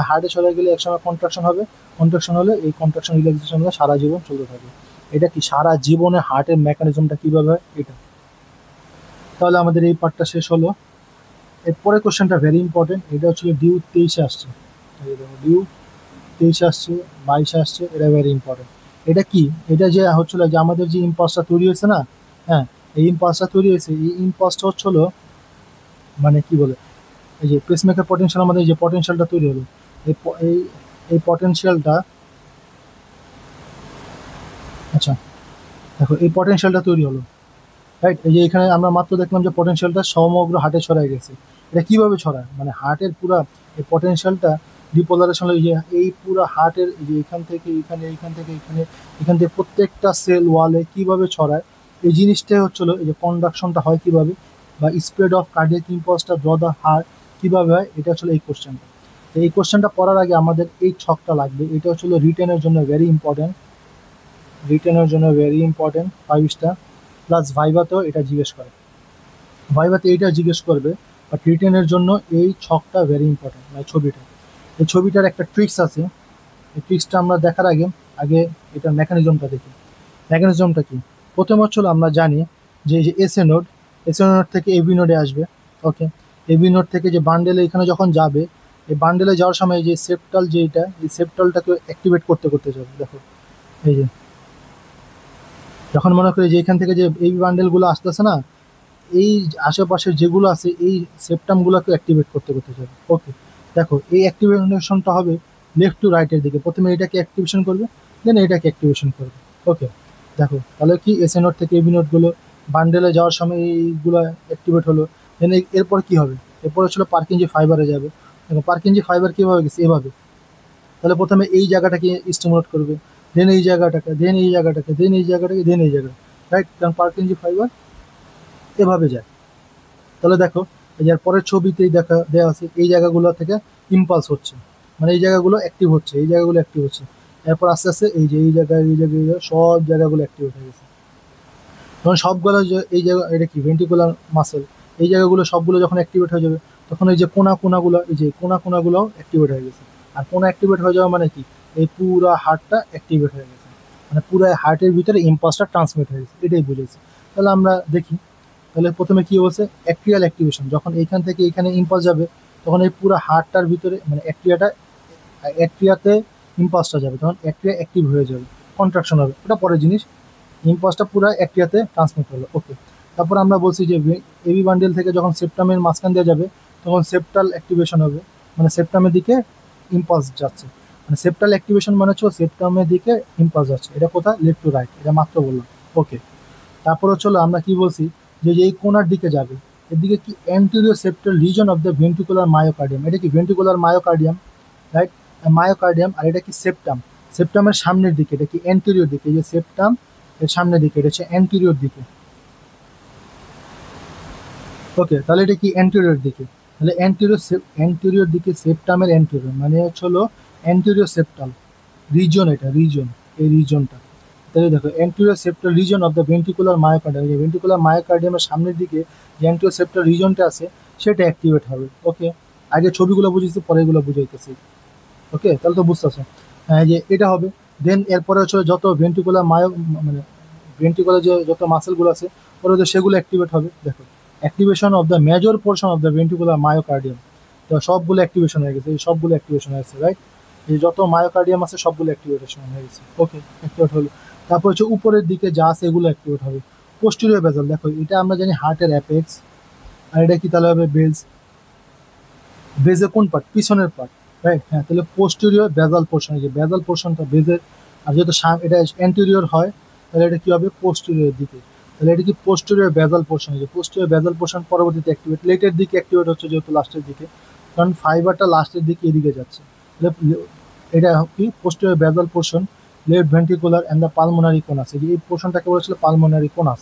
হার্টে ছড়িয়ে গেলে একসময় কন্ট্রাকশন হবে, কন্ট্রাকশন হলে এই কন্ট্রাকশন রিল্যাক্সেশন হলে সারা জীবন চলতে থাকবে। এটা কি সারা জীবনে হার্টের মেকানিজমটা কিভাবে হয় এটা। তাহলে আমাদের এই পার্টটা শেষ হলো। এরপরে কোশ্চেনটা ভেরি ইম্পর্টেন্ট, এটা হচ্ছে ডিউ 23-এ আসছে। এই দেখো ডিউ 23-এ আসছে, 22-এ আসছে, এটা ভেরি ইম্পর্টেন্ট। এটা কি, এটা যে হচ্ছিল যে আমাদের যে ইম্পালসটা তৈরি হয়েছে না, হ্যাঁ, এই ইম্পালসটা তৈরি হয়েছে, এই ইম্পালসটা হচ্ছিল মানে কি বলে, এই যে পেসমেকার পটেনশিয়াল, আমাদের যে পটেনশিয়ালটা তৈরি হলো, এই এই এই পটেনশিয়ালটা, আচ্ছা দেখো এই পটেনশিয়ালটা তৈরি হলো, রাইট। এই যে এখানে আমরা মাত্র দেখলাম যে পটেনশিয়ালটা সমগ্র হার্টে ছড়ায় গেছে। এটা কিভাবে ছড়ায়, মানে হার্টের পুরা এই পটেনশিয়ালটা ডিপোলারেশন, এই যে এই পুরো হার্টের এই যে এখান থেকে এখানে, এইখান থেকে এখানে, এখান থেকে প্রত্যেকটা সেল ওয়ালে কিভাবে ছড়ায়, এই জিনিসটাই হচ্ছিল এই যে কন্ডাকশনটা হয় কিভাবে, বা স্প্রেড অফ কার্ডিয়াক ইম্পালসটা থ্রু দ্য হার্ট কিভাবে হয়, এটা হচ্ছিল এই কোশ্চেনটা। এই কোশ্চেনটা পড়ার আগে আমাদের এই ছকটা লাগবে, এটা হচ্ছিল রিটেনের জন্য ভেরি ইম্পর্টেন্ট, রিটেনের জন্য ভেরি ইম্পর্টেন্ট 5 স্টার। প্লাস ভাইভাতেও এটা জিজ্ঞেস করে, ভাইভাতে এইটা জিজ্ঞেস করবে, বাট রিটেনের জন্য এই ছকটা ভেরি ইম্পর্টেন্ট, মানে ছবিটা। এই ছবিটার একটা ট্রিক্স আছে, এই ট্রিক্সটা আমরা দেখার আগে আগে এটার মেকানিজমটা দেখি। মেকানিজমটা কি, প্রথম হচ্ছিল আমরা জানি যে এই যে এসএ নোড, এসএ নোড থেকে এবি নোডে আসবে, ওকে। এবি নোড থেকে যে বান্ডেলে এখানে যখন যাবে, এই বান্ডেলে যাওয়ার সময় যে সেপ্টাল, যেটা এই সেপ্টালটাকে অ্যাক্টিভেট করতে করতে যাবে। দেখো এই যে যখন মনে করি যে এখান থেকে যে এই বান্ডেলগুলো আসতেছে না, এই আশেপাশে যেগুলো আছে এই সেপ্টামগুলোকে অ্যাক্টিভেট করতে করতে যাবে, ওকে। দেখো এই অ্যাক্টিভেশনটা হবে লেফট টু রাইটের দিকে, প্রথমে এটাকে অ্যাক্টিভেশন করবে, দেন এটাকে অ্যাক্টিভেশন করবে, ওকে। দেখো তাহলে কি এসএ নোট থেকে এবি নোটগুলো বান্ডেলে যাওয়ার সময় এইগুলো অ্যাক্টিভেট হলো, দেন এরপর কি হবে, এরপর হচ্ছিল পার্কিনজি ফাইবারে যাবে। দেখো পার্কিনজি ফাইবার কীভাবে গেছে, এভাবে। তাহলে প্রথমে এই জায়গাটাকে স্টিমুলেট করবে, দেন এই জায়গাটাকে, দেন এই জায়গাটাকে, দেন এই জায়গাটাকে, দেন এই জায়গাটা, রাইট। কারণ পার্কিনজি ফাইবার এভাবে যায়। তাহলে দেখো এই যে পরের ছবিতেই দেখা দেওয়া আছে, এই জায়গাগুলো থেকে ইম্পালস হচ্ছে, মানে এই জায়গাগুলো অ্যাক্টিভ হচ্ছে, এই জায়গাগুলো অ্যাক্টিভ হচ্ছে। এরপর আস্তে আস্তে এই যে এই জায়গায়, এই জায়গায়, এই জায়গায় সব জায়গাগুলো অ্যাক্টিভ হয়ে গেছে। তখন সবগুলো যে এই জায়গা, এটা কি ভেন্টিকুলার মাসেল, এই জায়গাগুলো সবগুলো যখন অ্যাক্টিভেট হয়ে যাবে, তখন এই যে কোনাগুলো, এই যে কোনাগুলোও অ্যাক্টিভেট হয়ে গেছে। আর কোনা অ্যাক্টিভেট হয়ে যাওয়া মানে কি, এই পুরো হার্টটা অ্যাক্টিভেট হয়ে গেছে, মানে পুরো হার্টের ভিতরে ইম্পালসটা ট্রান্সমিট হয়ে গেছে, এটাই বুঝেছি। তাহলে আমরা দেখি, তাহলে প্রথমে কি বলছে, অ্যাট্রিয়াল অ্যাক্টিভেশন, যখন এইখান থেকে এখানে ইম্পালস যাবে, তখন এই পুরো হার্টটার ভিতরে মানে অ্যাট্রিয়াতে ইম্পালসটা যাবে, তখন অ্যাট্রিয়া অ্যাক্টিভ হয়ে যাবে, কন্ট্রাকশন হবে, ওটা পরের জিনিস। ইম্পালসটা পুরো অ্যাট্রিয়াতে ট্রান্সমিট হলো, ওকে। তারপর আমরা বলছি যে এবি বান্ডেল থেকে যখন সেপ্টামের মাঝখান দিয়ে যাবে, তখন সেপ্টাল অ্যাক্টিভেশন হবে, মানে সেপ্টামের দিকে ইম্পালস যাচ্ছে, মানে সেপ্টাল অ্যাক্টিভেশন মানে হচ্ছে সেপ্টামের দিকে ইম্পালস যাচ্ছে। এটা কোথায়, লেফট টু রাইট, এটা মাত্র বললাম, ওকে। তারপর হচ্ছে আমরা কি বলছি, যে এই কোনার দিকে যাবে, এর দিকে কি anterior septal region of the ventricular myocardium, এটা কি ভেন্ট্রিকুলার মায়োকার্ডিয়াম, রাইট, মায়োকার্ডিয়াম। আর এটা কি সেপ্টাম, সেপ্টামের সামনের দিকে, এটা কি অ্যান্টেরিয়র দিকে, এই যে সেপ্টাম এর সামনের দিকে, এটা হচ্ছে অ্যান্টেরিয়র দিকে, ওকে। তাহলে এটা কি অ্যান্টেরিয়র দিকে, তাহলে অ্যান্টেরিয়র দিকে, সেপ্টামের অ্যান্টেরিয়র মানে হলো অ্যান্টেরিয়র সেপ্টাল রিজন, এটা রিজন, এই রিজনটা। তাহলে দেখো anterior septal region of the ventricular myocardium, এই ভেন্ট্রিকুলার মায়োকার্ডিয়ামের সামনের দিকে যে অ্যান্টেরিয়র সেপ্টাল রিজনটা আছে, সেটা অ্যাক্টিভেট হবে, ওকে। আগে ছবিগুলো বুঝেছি, পরে এগুলো বুঝাইতেছি, ওকে। তাহলে তো বুঝতেছো, হ্যাঁ, যে এটা হবে। দেন এরপরে হচ্ছে যত ভেন্ট্রিকুলার মানে ভেন্ট্রিকুলার যে যত মাসেলগুলো আছে, পরে তো সেগুলো অ্যাক্টিভেট হবে। দেখো activation of the major portion of the ventricular myocardium, তো সবগুলো অ্যাক্টিভেশন হয়ে গেছে, এই সবগুলো অ্যাক্টিভেশন হয়ে গেছে, রাইট। এই যত মায়োকার্ডিয়াম আছে সবগুলো অ্যাক্টিভেশন হয়ে গেছে, ওকে, অ্যাক্টিভেট হলো। তারপর হচ্ছে উপরের দিকে যা আছে এগুলো অ্যাক্টিভেট হবে। পোস্টেরিয়র বেজাল, দেখো এটা আমরা জানি হার্টের অ্যাপেক্স, আর এটা কি তাহলে হবে বেলস, বেজের কোন পার্ট, পিছনের পার্ট, রাইট। হ্যাঁ, তাহলে পোস্টেরিয়র বেজাল পোর্শন, এই যে বেজাল পোর্শনটা বেজের, আর যেহেতু এটা অ্যান্টেরিয়র হয়, তাহলে এটা কি হবে, পোস্টেরিয়র দিকে। তাহলে এটা কি পোস্টেরিয়র বেজাল পোর্শন, এই যে পোস্টেরিয়র বেজাল পোর্শন পরবর্তীতে অ্যাক্টিভেট, লেটের দিকে অ্যাক্টিভেট হচ্ছে যেহেতু লাস্টের দিকে, কারণ ফাইবারটা লাস্টের দিকে এদিকে যাচ্ছে। তাহলে এটা কি posterior basal portion, left ventricular and the pulmonary conus, এই পোর্শনটাকে বলেছিল পালমোনারি কোনাস।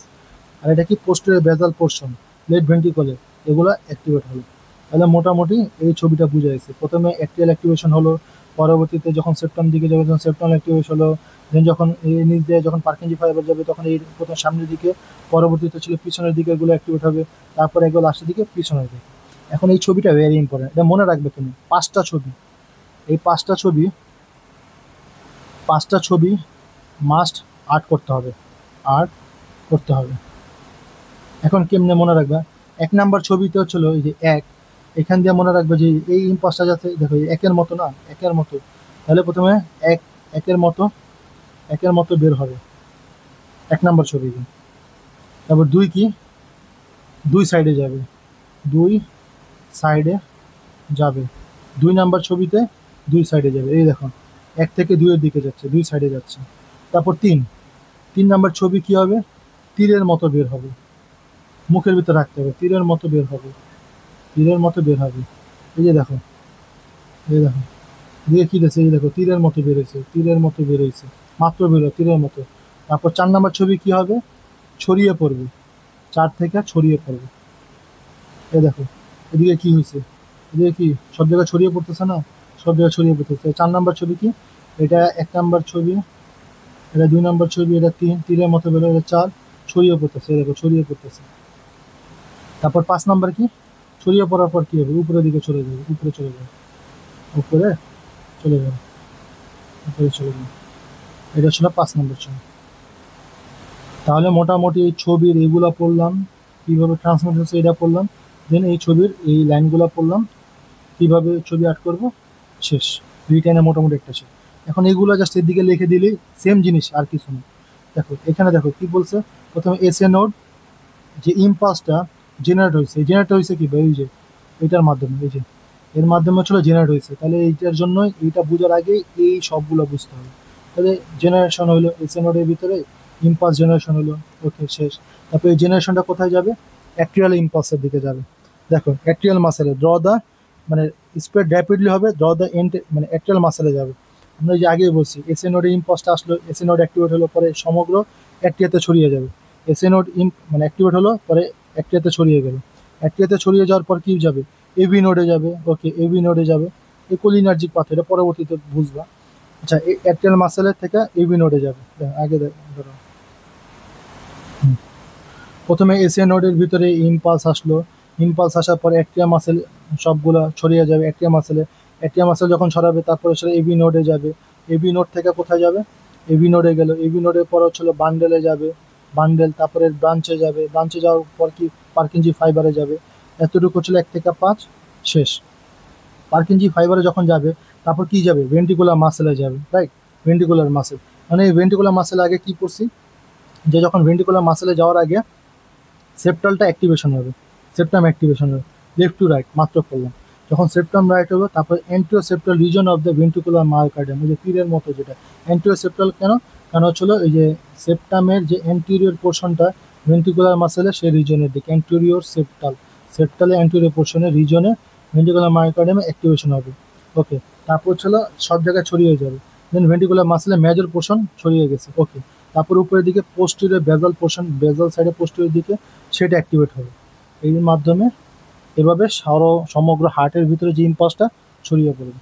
আর এটা কি পোস্টেরিয়র বেসাল পোর্শন, লেফট ভেন্ট্রিকলে, এগুলো অ্যাক্টিভেট হলো। তাহলে মোটামুটি এই ছবিটা বুঝে গেছে। প্রথমে অ্যাক্টিয়াল অ্যাক্টিভেশন হলো, পরবর্তীতে যখন সেপ্টাম দিকে যাবে তখন সেপ্টাম অ্যাক্টিভেশন হলো, দেন যখন এই নিচ দিয়ে যখন পার্কিনজি ফাইবার যাবে তখন এই প্রথম সামনের দিকে, পরবর্তীতে ছিল পিছনের দিকে, এগুলো অ্যাক্টিভেট হবে, তারপরে এগুলো লাস্টের দিকে পিছনের দিকে। এখন এই ছবিটা ভেরি ইম্পর্টেন্ট, এটা মনে রাখবে তুমি। পাঁচটা ছবি, এই পাঁচটা ছবি মাস্ট আর্ট করতে হবে, আর্ট করতে হবে। এখন কেমনে মনে রাখবা? এক নাম্বার ছবিতে হচ্ছিল এই যে এক, এখান দিয়ে মনে রাখবে যে এই ইম্পাসটা যাতে দেখো এই একের মতো না, একের মতো। তাহলে প্রথমে এক, একের মতো, একের মতো বের হবে এক নাম্বার ছবিতে। তারপর দুই কি, দুই সাইডে যাবে, দুই সাইডে যাবে। দুই নাম্বার ছবিতে দুই সাইডে যাবে, এই দেখো এক থেকে দুইয়ের দিকে যাচ্ছে, দুই সাইডে যাচ্ছে। তারপর তিন, তিন নাম্বার ছবি কি হবে? তীরের মতো বের হবে, মুখের ভিতরে রাখতে হবে, তীরের মতো বের হবে, তীরের মতো বের হবে। এই যে দেখো, এই দেখো দিয়ে কি দিয়েছে, এই দেখো তীরের মতো বেরোয়েছে, তীরের মতো বেরোয়েছে, মাত্র বেরো তীরের মতো। তারপর চার নাম্বার ছবি কি হবে? ছড়িয়ে পড়বে, চার থেকে ছড়িয়ে পড়বে। এই দেখো এদিকে কি হয়েছে, এদিকে কি সব জায়গায় ছড়িয়ে পড়তেছে না, সব জায়গায় ছড়িয়ে পড়তেছে। চার নাম্বার ছবি কি? এটা এক নাম্বার ছবি, এটা দুই নাম্বার ছবি, এটা তিন, তীরের মতো বেরো, এটা চার, ছড়িয়ে পড়তেছে, এই দেখো ছড়িয়ে পড়তেছে। তারপর পাঁচ নাম্বার কি? ছড়িয়ে পড়ার পর কি হবে? উপরের দিকে চলে যাবে, উপরে চলে যাবে, উপরে চলে যাবে, উপরে চলে যাবে। এটা ছিল পাঁচ নম্বর ছবি। তাহলে মোটামুটি এই ছবির এগুলা পড়লাম, কিভাবে ট্রান্সমিট হচ্ছে এটা পড়লাম, দেন এই ছবির এই লাইনগুলো পড়লাম, কিভাবে ছবি আর্ট করব, শেষ। রিটার্নে মোটামুটি একটা শেষ। এখন এগুলো জাস্ট এর দিকে লিখে দিলেই সেম জিনিস, আর কিছু না। দেখো এখানে দেখো কি বলছে, প্রথমে এস এ নোড যে ইম্পালসটা জেনারেট হয়েছে, জেনারেট হয়েছে কি এই যে এটার মাধ্যমে, এই যে এর মাধ্যমে ছিল জেনারেট হয়েছে। তাহলে এইটার জন্য এইটা বোঝার আগে এই সবগুলো বুঝতে হবে। তাহলে জেনারেশন হলো এস এ নোডের ভিতরে, ইম্পালস জেনারেশন হলো, ওকে শেষ। তারপরে এই জেনারেশনটা কোথায় যাবে? অ্যাক্টিয়াল ইম্পালসের দিকে যাবে। দেখো অ্যাক্টিয়াল মাসেলে ড্র দ্য, মানে স্প্রেড র্যাপিডলি হবে, ড্র দ্য এন্ড, মানে অ্যাক্টিয়াল মাসেলে যাবে। আমরা যে আগেই বলছি এস এ নোডে ইম্পালসটা আসলো, এস এ নোড অ্যাক্টিভেট হলো, পরে সমগ্র অ্যাক্টিয়াতে ছড়িয়ে যাবে। এস এ নোড মানে অ্যাক্টিভেট হলো, পরে অ্যাক্টিয়াতে ছড়িয়ে গেল। অ্যাক্টিয়াতে ছড়িয়ে যাওয়ার পর কি যাবে? এবি নোডে যাবে, ওকে এবি নোডে যাবে। এই কোলিনার্জিক পাথ, এটা পরবর্তীতে বুঝবা। আচ্ছা এই অ্যাক্টিয়াল মাসেলের থেকে এবি নোডে যাবে, আগে ধরো প্রথমে এস এ নোডের ভিতরে ইম্পালস আসলো, ইম্পালস আসার পরে অ্যাক্টিয়া মাসেল সবগুলো ছড়িয়ে যাবে অ্যাক্টিয়া মাসেলে। অ্যাক্টিয়া মাসেল যখন ছড়াবে তারপরে সেটা এবি নোডে যাবে। এবি নোড থেকে কোথায় যাবে? এবি নোডে গেল, এবি নোডের পর হচ্ছিল বান্ডেলে যাবে, বান্ডেল, তারপরে ব্রাঞ্চে যাবে, ব্রাঞ্চে যাওয়ার পর কি পার্কিনজি ফাইবারে যাবে। এতটুকু হচ্ছিল এক থেকে পাঁচ, শেষ। পার্কিনজি ফাইবারে যখন যাবে তারপর কি যাবে? ভেন্ট্রিকুলার মাসেলে যাবে, রাইট? ভেন্ট্রিকুলার মাসেল, মানে এই ভেন্ট্রিকুলার মাসেল আগে কি পড়ছি, যে যখন ভেন্ট্রিকুলার মাসেলে যাওয়ার আগে সেপ্টালটা অ্যাক্টিভেশন হবে, সেপ্টাম অ্যাক্টিভেশন হবে, লেফট টু রাইট মাত্র করলাম। যখন সেপ্টাম রাইট হবে তারপর antero septal region of the ventricular myocardium, ওই যে তীরের মতো যেটা অ্যান্টিও সেপ্টাল, কেন? কারণ হচ্ছিল এই যে সেপ্টামের যে অ্যান্টিরিয়র পোর্শনটা ভেন্ট্রিকুলার মাসেলে সেই রিজনের দিকে, অ্যান্টিরিয়র সেপ্টাল, সেপ্টালে অ্যান্টিরিয়র পোর্শনের রিজনে ভেন্ট্রিকুলার মায়োকার্ডিয়ামে অ্যাক্টিভেশন হবে, ওকে। তারপর ছিল সব জায়গায় ছড়িয়ে যাবে, দেন ভেন্ট্রিকুলার মাসেলে মেজর পোর্শন ছড়িয়ে গেছে, ওকে। তারপর উপরের দিকে পোস্টেরিয়র বেজাল পোর্শন, বেজাল সাইডে পোস্টেরিয়র দিকে সেটা অ্যাক্টিভেট হবে। এই মাধ্যমে এভাবে সমগ্র হার্টের ভিতরে যে ইম্পালসটা ছড়িয়ে পড়বে।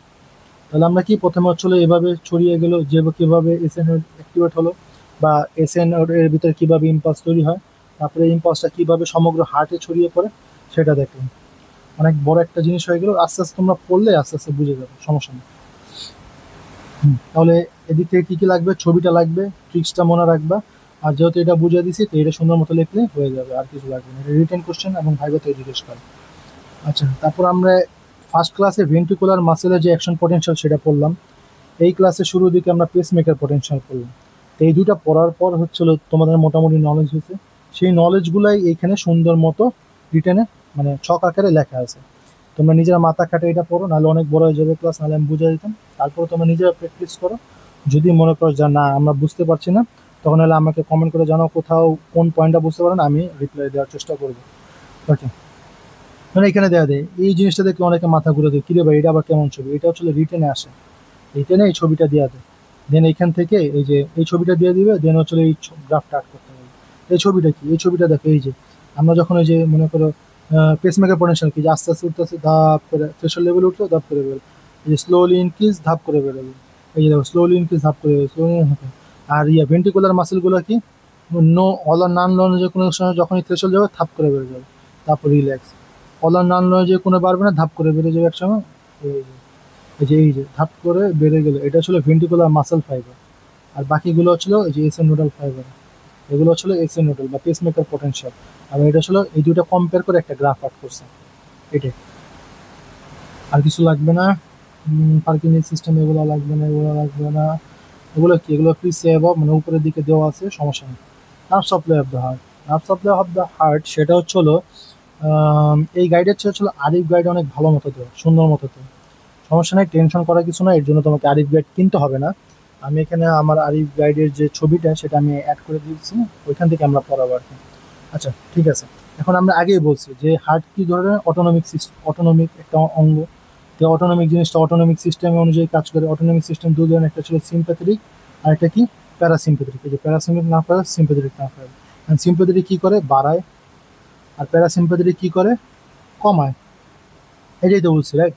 তাহলে আমরা কি প্রথমে হচ্ছিল এভাবে ছড়িয়ে গেল, যে কীভাবে এসএন অ্যাক্টিভেট হলো, বা এসএন এর ভিতরে কীভাবে ইম্পালস তৈরি হয়, তারপরে ইম্পালসটা কীভাবে সমগ্র হার্টে ছড়িয়ে পড়ে সেটা দেখলাম। অনেক বড় একটা জিনিস হয়ে গেল, আস্তে আস্তে তোমরা পড়লে আস্তে আস্তে বুঝে যাবে, সমস্যা নেই। তাহলে এদিক থেকে কী কী লাগবে? ছবিটা লাগবে, ট্রিক্সটা মনে রাখবা, আর যেহেতু এটা বুঝিয়ে দিছি তো এটা সুন্দর মতো লিখলে হয়ে যাবে, আর কিছু লাগবে না। এটা রিটেন কোশ্চেন এবং ভাইভাতে জিজ্ঞেস করে। আচ্ছা তারপর আমরা ফার্স্ট ক্লাসে ভেন্ট্রিকুলার মাসেলের যে অ্যাকশন পটেনশিয়াল সেটা পড়লাম। এই ক্লাসে শুরুর দিকে আমরা পেসমেকার পটেনশিয়াল পড়লাম। তো এই দুটা পড়ার পর হচ্ছিল তোমাদের মোটামুটি নলেজ হয়েছে, সেই নলেজগুলাই এইখানে সুন্দর মতো রিটেনে মানে ছক আকারে লেখা আছে। তোমরা নিজেরা মাথা খাটে এটা পড়ো, নাহলে অনেক বড় হয়ে যাবে ক্লাস, নাহলে আমি বুঝে দিতাম। তারপর তোমরা নিজেরা প্র্যাকটিস করো। যদি মনে করো যে না আমরা বুঝতে পারছি না, তখন হলে আমাকে কমেন্ট করে জানাও কোথাও কোন পয়েন্টটা বুঝতে পারেন, আমি রিপ্লাই দেওয়ার চেষ্টা করবো, ওকে। মানে এখানে দেওয়া দেয় এই জিনিসটা দেখে অনেকে মাথা ঘুরে দেয়, কিরে ভাই এটা আবার কেমন ছবি, এটা হচ্ছে রিটেনে আসে, রিটেনে এই ছবিটা দেওয়া দেয়। দেন এইখান থেকে এই যে এই ছবিটা দিয়ে দিবে, দেন হচ্ছে এই গ্রাফটা আর্ট করতে হবে। এই ছবিটা কি, এই ছবিটা দেখো, এই যে আমরা যখন ওই যে মনে করো পেসমেকার পোটেনশিয়াল কি, যে আস্তে আস্তে উঠতেছে, ধাপ করে থ্রেশহোল্ড লেভেল উঠলো, ধাপ করে বেরোলো, এই যে স্লোলি ইনক্রিজ, ধাপ করে বেরোলো, এই যে দেখো স্লোলি ইনক্রিজ, ধাপ করে স্লোলি। আর ভেন্টিকুলার মাসেল গুলো কি, নো অল আর নান লঞ্জে কোনো সময় যখনই থ্রেশহোল্ড যাবে থাপ করে বেড়ে যাবে, তারপর রিল্যাক্স। অল আর নান লঞ্জে কোনো বাড়বে না, ধাপ করে বেড়ে যাবে একসময়। এই যে এই যে ধাপ করে বেড়ে গেলে এটা ছিল ভেন্টিকুলার মাসেল ফাইবার। আর বাকিগুলো ছিল এই যে এসএন নোডাল ফাইবার, এগুলো ছিল এসএন নোডাল বা পেসমেকার পোটেনশিয়াল। আর এটা ছিল এই দুটো কম্পেয়ার করে একটা গ্রাফ আর্ট করছে, এটাই। আর কিছু লাগবে না। পার্কিং সিস্টেম এগুলো লাগবে না, এগুলো লাগবে না। এগুলো কি, এগুলো প্লিজ সেভ, মানে উপরের দিকে দেওয়া আছে, সমস্যা নেই। Nerve supply of the heart, nerve supply of the heart সেটা হচ্ছিল এই গাইডের চেয়ে হচ্ছিল আরিফ গাইড অনেক ভালো মতো দেয়, সুন্দর মতো দেয়। সমস্যা নেই, টেনশন করার কিছু না, এর জন্য তোমাকে আরিফ গাইড কিনতে হবে না। আমি এখানে আমার আরিফ গাইডের যে ছবিটা সেটা আমি অ্যাড করে দিয়েছি, ওইখান থেকে আমরা পড়াবো আর কি। আচ্ছা ঠিক আছে। এখন আমরা আগেই বলছি যে হার্ট কি ধরনের, অটোনমিক সিস্টেম, অটোনমিক একটা অঙ্গ। তো অটোনমিক জিনিসটা অটোনমিক সিস্টেম অনুযায়ী কাজ করে। অটোনমিক সিস্টেম দুই ধরনের, একটা ছিল সিম্প্যাথেটিক আর একটা কি প্যারাসিম্প্যাথেটিক। এই যে প্যারাসিম্প্যাথিক না করে সিম্প্যাথেটিক না করে, সিম্প্যাথেটিক কি করে, বাড়ায়, আর প্যারাসিম্প্যাথেটিক কি করে, কমায়। এটাই তো বলছি, রাইট?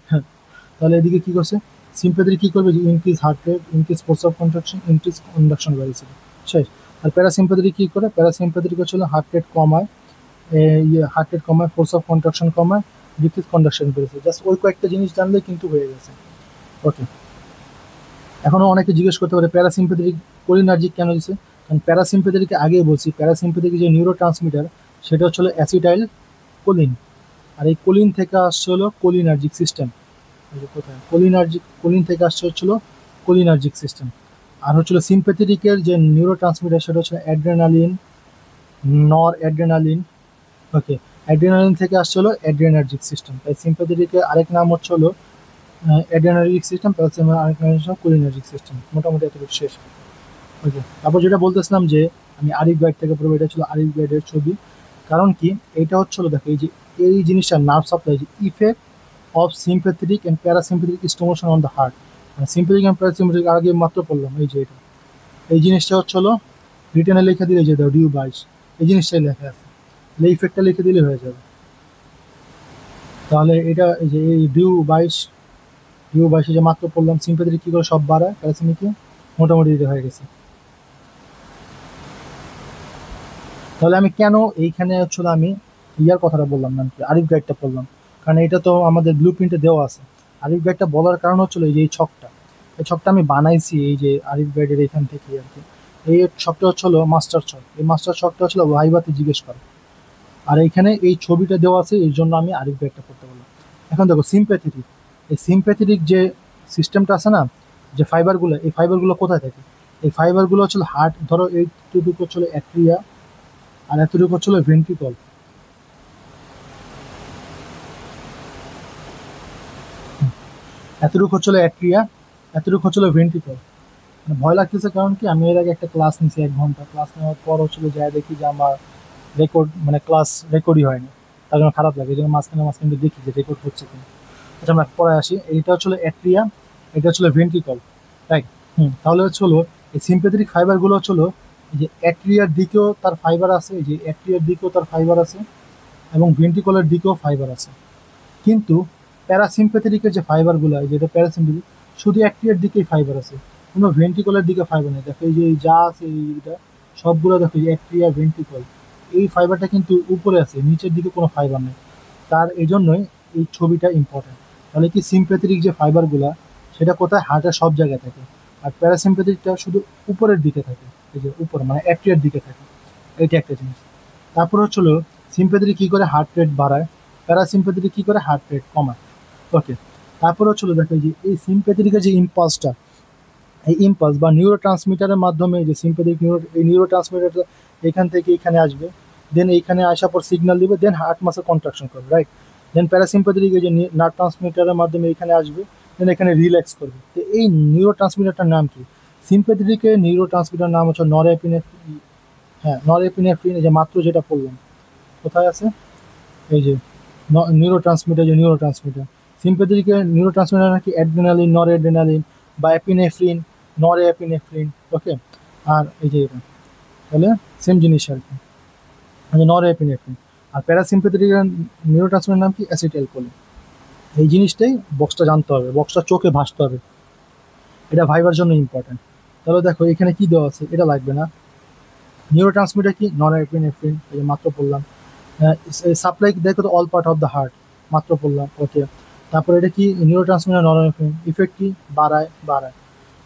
তাহলে এদিকে কি করছে, সিম্প্যাথেটিক কি করবে, যে increase heart rate, increase force of contraction, increase conduction বেড়েছিল, শেষ। আর প্যারাসিম্প্যাথেটিক কি করে, প্যারাসিম্প্যাথেটিক হচ্ছিল হার্ট রেট কমায়, হার্ট রেট কমায়, ফোর্স অফ কন্ট্রাকশন কমায়, ডিক্রিজ কন্ডাকশন বেড়েছে। জাস্ট ওই কয়েকটা জিনিস জানলে কিন্তু হয়ে গেছে। ওকে। এখনো অনেকে জিজ্ঞেস করতে পারে প্যারাসিম্প্যাথেটিক কোলিনার্জিক কেন দিচ্ছে। কারণ প্যারাসিম্প্যাথেটিকে আগেই বলছি, প্যারাসিম্প্যাথেটিক যে নিউরো ট্রান্সমিটার সেটা হচ্ছিল অ্যাসিটাইল কোলিন। আর এই কোলিন থেকে আসছে হলো কোলিনার্জিক সিস্টেম। কোথায় কোলিনার্জিক, কোলিন থেকে আসছে হচ্ছিল কোলিনার্জিক সিস্টেম। আর হচ্ছিল সিম্প্যাথেটিকের যে নিউরো ট্রান্সমিটার সেটা হচ্ছে অ্যাড্রেনালিন, নর অ্যাড্রেনালিন। ওকে, অ্যাড্রেনালিন থেকে আসছে হলো অ্যাড্রেনার্জিক সিস্টেম। তাই সিম্প্যাথেটিকের আরেক নাম হচ্ছে হলো অ্যাড্রেনার্জিক সিস্টেম, প্যারাসিম্প্যাথেটিক আরেক নাম হচ্ছে কোলিনার্জিক সিস্টেম। মোটামুটি এতটুকু শেষ। ওকে, তারপর যেটা বলতেছিলাম যে আমি আরিফ গাইড থেকে পড়বো, এটা ছিল আরিফ গাইডের ছবি। কারণ কি, এইটা হচ্ছিল দেখো, এই যে এই জিনিসটা নার্ভ সাপ্লাই, যে effect of sympathetic and parasympathetic stimulation on the heart. মানে সিম্প্যাথেটিক অ্যান্ড প্যারাসিম্প্যাথেটিক আগে মাত্র পড়লাম, এই যে এটা, এই জিনিসটা হচ্ছে হলো রিটেনে লিখে দিলে, যে দাও ডিউ 22, এই জিনিসটাই লেখা আছে, এই ইফেক্টটা লিখে দিলে হয়ে যাবে। তাহলে এটা এই যে এই ডিউ 22 যে মাত্র পড়লাম, সিম্প্যাথেটিক কি করে সব বাড়ায়, প্যারাসিম্প্যাথেটিক মোটামুটি এটা হয়ে গেছে। তাহলে আমি কেন এইখানে হচ্ছিল আমি ইয়ার কথাটা বললাম না, কি আরিফ গাইডটা পড়লাম, কারণ এটা তো আমাদের ব্লু প্রিন্টে দেওয়া আছে। আরিফ গাইডটা বলার কারণ হচ্ছিল এই যে এই ছকটা, এই ছকটা আমি বানাইছি এই যে আরিফ গাইডের এখান থেকে আর কি। এই ছকটা হচ্ছিল মাস্টার ছক, এই মাস্টার ছকটা হচ্ছিল ভাইভাতে জিজ্ঞেস করে। আর এইখানে এই ছবিটা দেওয়া আছে, এই জন্য আমি আরিফ গাইডটা পড়তে বললাম। এখন দেখো সিম্প্যাথেটিক, এই সিম্প্যাথেটিক যে সিস্টেমটা আছে না, যে ফাইবারগুলো, এই ফাইবারগুলো কোথায় থাকে, এই ফাইবারগুলো হচ্ছিল হার্ট, ধরো এইটুকু হচ্ছিল অ্যাট্রিয়া, আর এতটুকু হচ্ছিল ভেন্ট্রিকল। এতটুকু হচ্ছিল অ্যাট্রিয়া, এতটুকু হচ্ছিল ভেন্ট্রিকল। মানে ভয় লাগতেছে, কারণ কি আমি এর আগে একটা ক্লাস নিয়েছি, 1 ঘন্টা ক্লাস নেওয়ার পর হচ্ছিল যাই দেখি যে আমার রেকর্ড, মানে ক্লাস রেকর্ডই হয়নি। তার জন্য খারাপ লাগে, এই জন্য মাঝখানে মাঝখানে দেখি যে রেকর্ড হচ্ছে কিনা। আচ্ছা আমরা পরে আসি, এইটা হচ্ছিল অ্যাট্রিয়া, এটা হচ্ছিল ভেন্ট্রিকল, রাইট? তাহলে হচ্ছিল এই সিম্প্যাথেটিক ফাইবারগুলো হচ্ছিল এই যে অ্যাট্রিয়ার দিকেও তার ফাইবার আছে, এই যে অ্যাট্রিয়ার দিকেও তার ফাইবার আছে, এবং ভেন্ট্রিকলের দিকেও ফাইবার আছে। কিন্তু প্যারাসিম্প্যাথেটিকের যে ফাইবারগুলো, যেটা প্যারাসিম্প্যাথিক, শুধু অ্যাট্রিয়ার দিকেই ফাইবার আছে, কোনো ভেন্ট্রিকলের দিকে ফাইবার নেই। দেখো এই যে এই যা আছে এইটা সবগুলো দেখো, এই অ্যাট্রিয়া ভেন্ট্রিকল, এই ফাইবারটা কিন্তু উপরে আছে, নিচের দিকে কোনো ফাইবার নেই। তার এই জন্যই এই ছবিটা ইম্পর্টেন্ট। তাহলে কি সিম্প্যাথেটিক যে ফাইবারগুলা সেটা কোথায়, হার্টের সব জায়গায় থাকে, আর প্যারাসিম্প্যাথেটিকটা শুধু উপরের দিকে থাকে, এই যে উপরে মানে অ্যাট্রিয়ার দিকে থাকে। এটা একটা জিনিস। তারপর হচ্ছিল সিম্প্যাথেটিক কি করে হার্ট রেট বাড়ায়, প্যারাসিম্প্যাথেটিক কি করে হার্ট রেট কমায়। ওকে, তারপর হচ্ছিল দেখো এই যে এই সিম্প্যাথেটিকের যে ইম্পালসটা, এই ইম্পালস বা নিউরো ট্রান্সমিটারের মাধ্যমে, যে সিম্প্যাথেটিক এই নিউরো ট্রান্সমিটারটা এখান থেকে এখানে আসবে, দেন এইখানে আসার পর সিগন্যাল দিবে, দেন হার্ট মাসেল কন্ট্রাকশন করবে, রাইট? দেন প্যারাসিম্প্যাথেটিক এই যে নার্ভ ট্রান্সমিটারের মাধ্যমে এখানে আসবে, দেন এখানে রিল্যাক্স করবে। তো এই নিউরো ট্রান্সমিটারটার নাম কি, সিম্প্যাথেটিকের নিউরো ট্রান্সমিটার নাম হচ্ছে নরএপিনেফ্রিন। হ্যাঁ, নরএপিনেফ্রিন, এই যে মাত্র যেটা বললাম, কোথায় আছে, এই যে নিউরো ট্রান্সমিটার, যে নিউরো ট্রান্সমিটার। সিম্প্যাথেটিকের নিউরো ট্রান্সমিটার নাকি অ্যাড্রেনালিন, নর অ্যাড্রেনালিন বা অ্যাপিনেফ্রিন, নর অ্যাপিনেফ্রিন। ওকে, আর এই যে এটা, তাহলে সেম জিনিস আর কি। নরএপিনেফ্রিন। আর প্যারাসিম্পেথেটিক নিউরোট্রান্সমিটার নাম কি? অ্যাসিটাইলকোলিন। এই জিনিসটাই বক্সটা জানতে হবে, বক্সটা চোখে ভাসতে হবে, এটা ভাইবার জন্য ইম্পর্টেন্ট। তাহলে দেখো এখানে কি দেওয়া আছে, এটা লাগবে না। নিউরোট্রান্সমিটার কি? নরএপিনেফ্রিন, এই যে মাত্র পড়লাম। সাপ্লাই দেখো তো all part of the heart, মাত্র পড়লাম। ওকে, তারপর এটা কি? নিউরোট্রান্সমিটার নরএপিনেফ্রিন, ইফেক্ট কি? বাড়ায় বাড়ায়,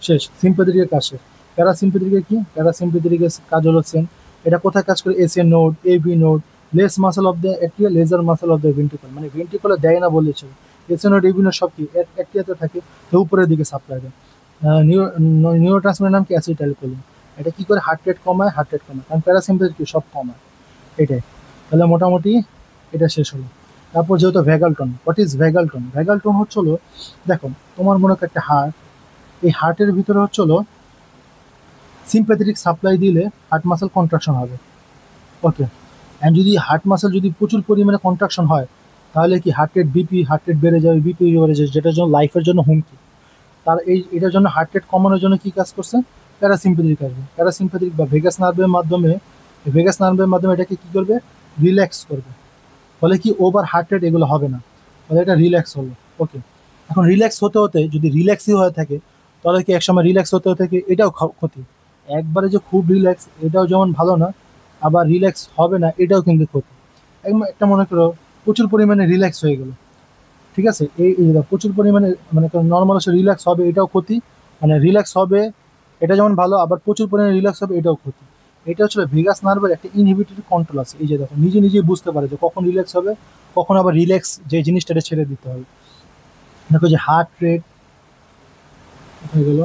শেষ। সিম্পেথেটিকের কাজ শেষ। প্যারাসিম্পেথেটিকের কি? প্যারাসিম্পেথেটিকের কাজ হলো সেম। এটা কোথায় কাজ করে? S A node, A B node, less muscle of the atria, lesser muscle of the ventricle, মানে ভেন্ট্রিকলে দেয় না বললে চলে। S A node, A B node সব কি অ্যাট্রিয়াতে থাকে, তো উপরের দিকে সাপ্লাই দেয়। নিউরোট্রান্সমিটার নাম কি? অ্যাসিটাইলকোলিন। এটা কি করে? হার্ট রেট কমায়, হার্ট রেট কমায়, কারণ প্যারাসিম্পেথেটিক কি সব কমায়, এটাই। তাহলে মোটামুটি এটা শেষ হলো। তারপর যেহেতু ভ্যাগালটন, হোয়াট ইজ ভ্যাগালটন? ভ্যাগালটন হচ্ছে হলো, দেখো তোমার মনে করো একটা হার্ট, এই হার্টের ভিতরে হচ্ছে হলো সিম্প্যাথেটিক সাপ্লাই দিলে হার্ট মাসেল কন্ট্রাকশন হবে। ওকে, অ্যান্ড যদি হার্ট মাসেল যদি প্রচুর পরিমাণে কন্ট্রাকশন হয়, তাহলে কি heart rate, BP, heart rate বেড়ে যাবে, বিপি বেড়ে যাবে, যেটার জন্য লাইফের জন্য হুমকি। তার এটার জন্য হার্ট রেট কমানোর জন্য কি কাজ করছে? প্যারাসিম্প্যাথেটিক আসবে, প্যারাসিম্প্যাথেটিক বা ভেগাস নার্ভের মাধ্যমে এটাকে কি করবে? রিল্যাক্স করবে। ফলে কি ওভার হার্ট রেট এগুলো হবে না, ফলে এটা রিল্যাক্স হলো। ওকে, এখন রিল্যাক্স হতে হতে যদি রিল্যাক্সই হয়ে থাকে, তাহলে কি একসময় রিল্যাক্স হতে হতে কি এটাও ক্ষতি। একবারে যে খুব রিল্যাক্স এটাও যেমন ভালো না, আবার রিল্যাক্স হবে না এটাও কিন্তু ক্ষতি। একটা মনে করো প্রচুর পরিমাণে রিল্যাক্স হয়ে গেল, ঠিক আছে, এই যে প্রচুর পরিমাণে মানে নর্মাল রিল্যাক্স হবে এটাও ক্ষতি, মানে রিল্যাক্স হবে এটা যেমন ভালো, আবার প্রচুর পরিমাণে রিল্যাক্স হবে এটাও ক্ষতি। এটা হচ্ছে ভেগাস নার্ভের একটা ইনহিবিটরি কন্ট্রোল আছে। এই যে দেখো নিজে নিজেই বুঝতে পারে যে কখন রিল্যাক্স হবে, কখন আবার রিল্যাক্স যে জিনিসটা এটা ছেড়ে দিতে হবে। দেখো যে হার্ট রেট হয়ে গেল।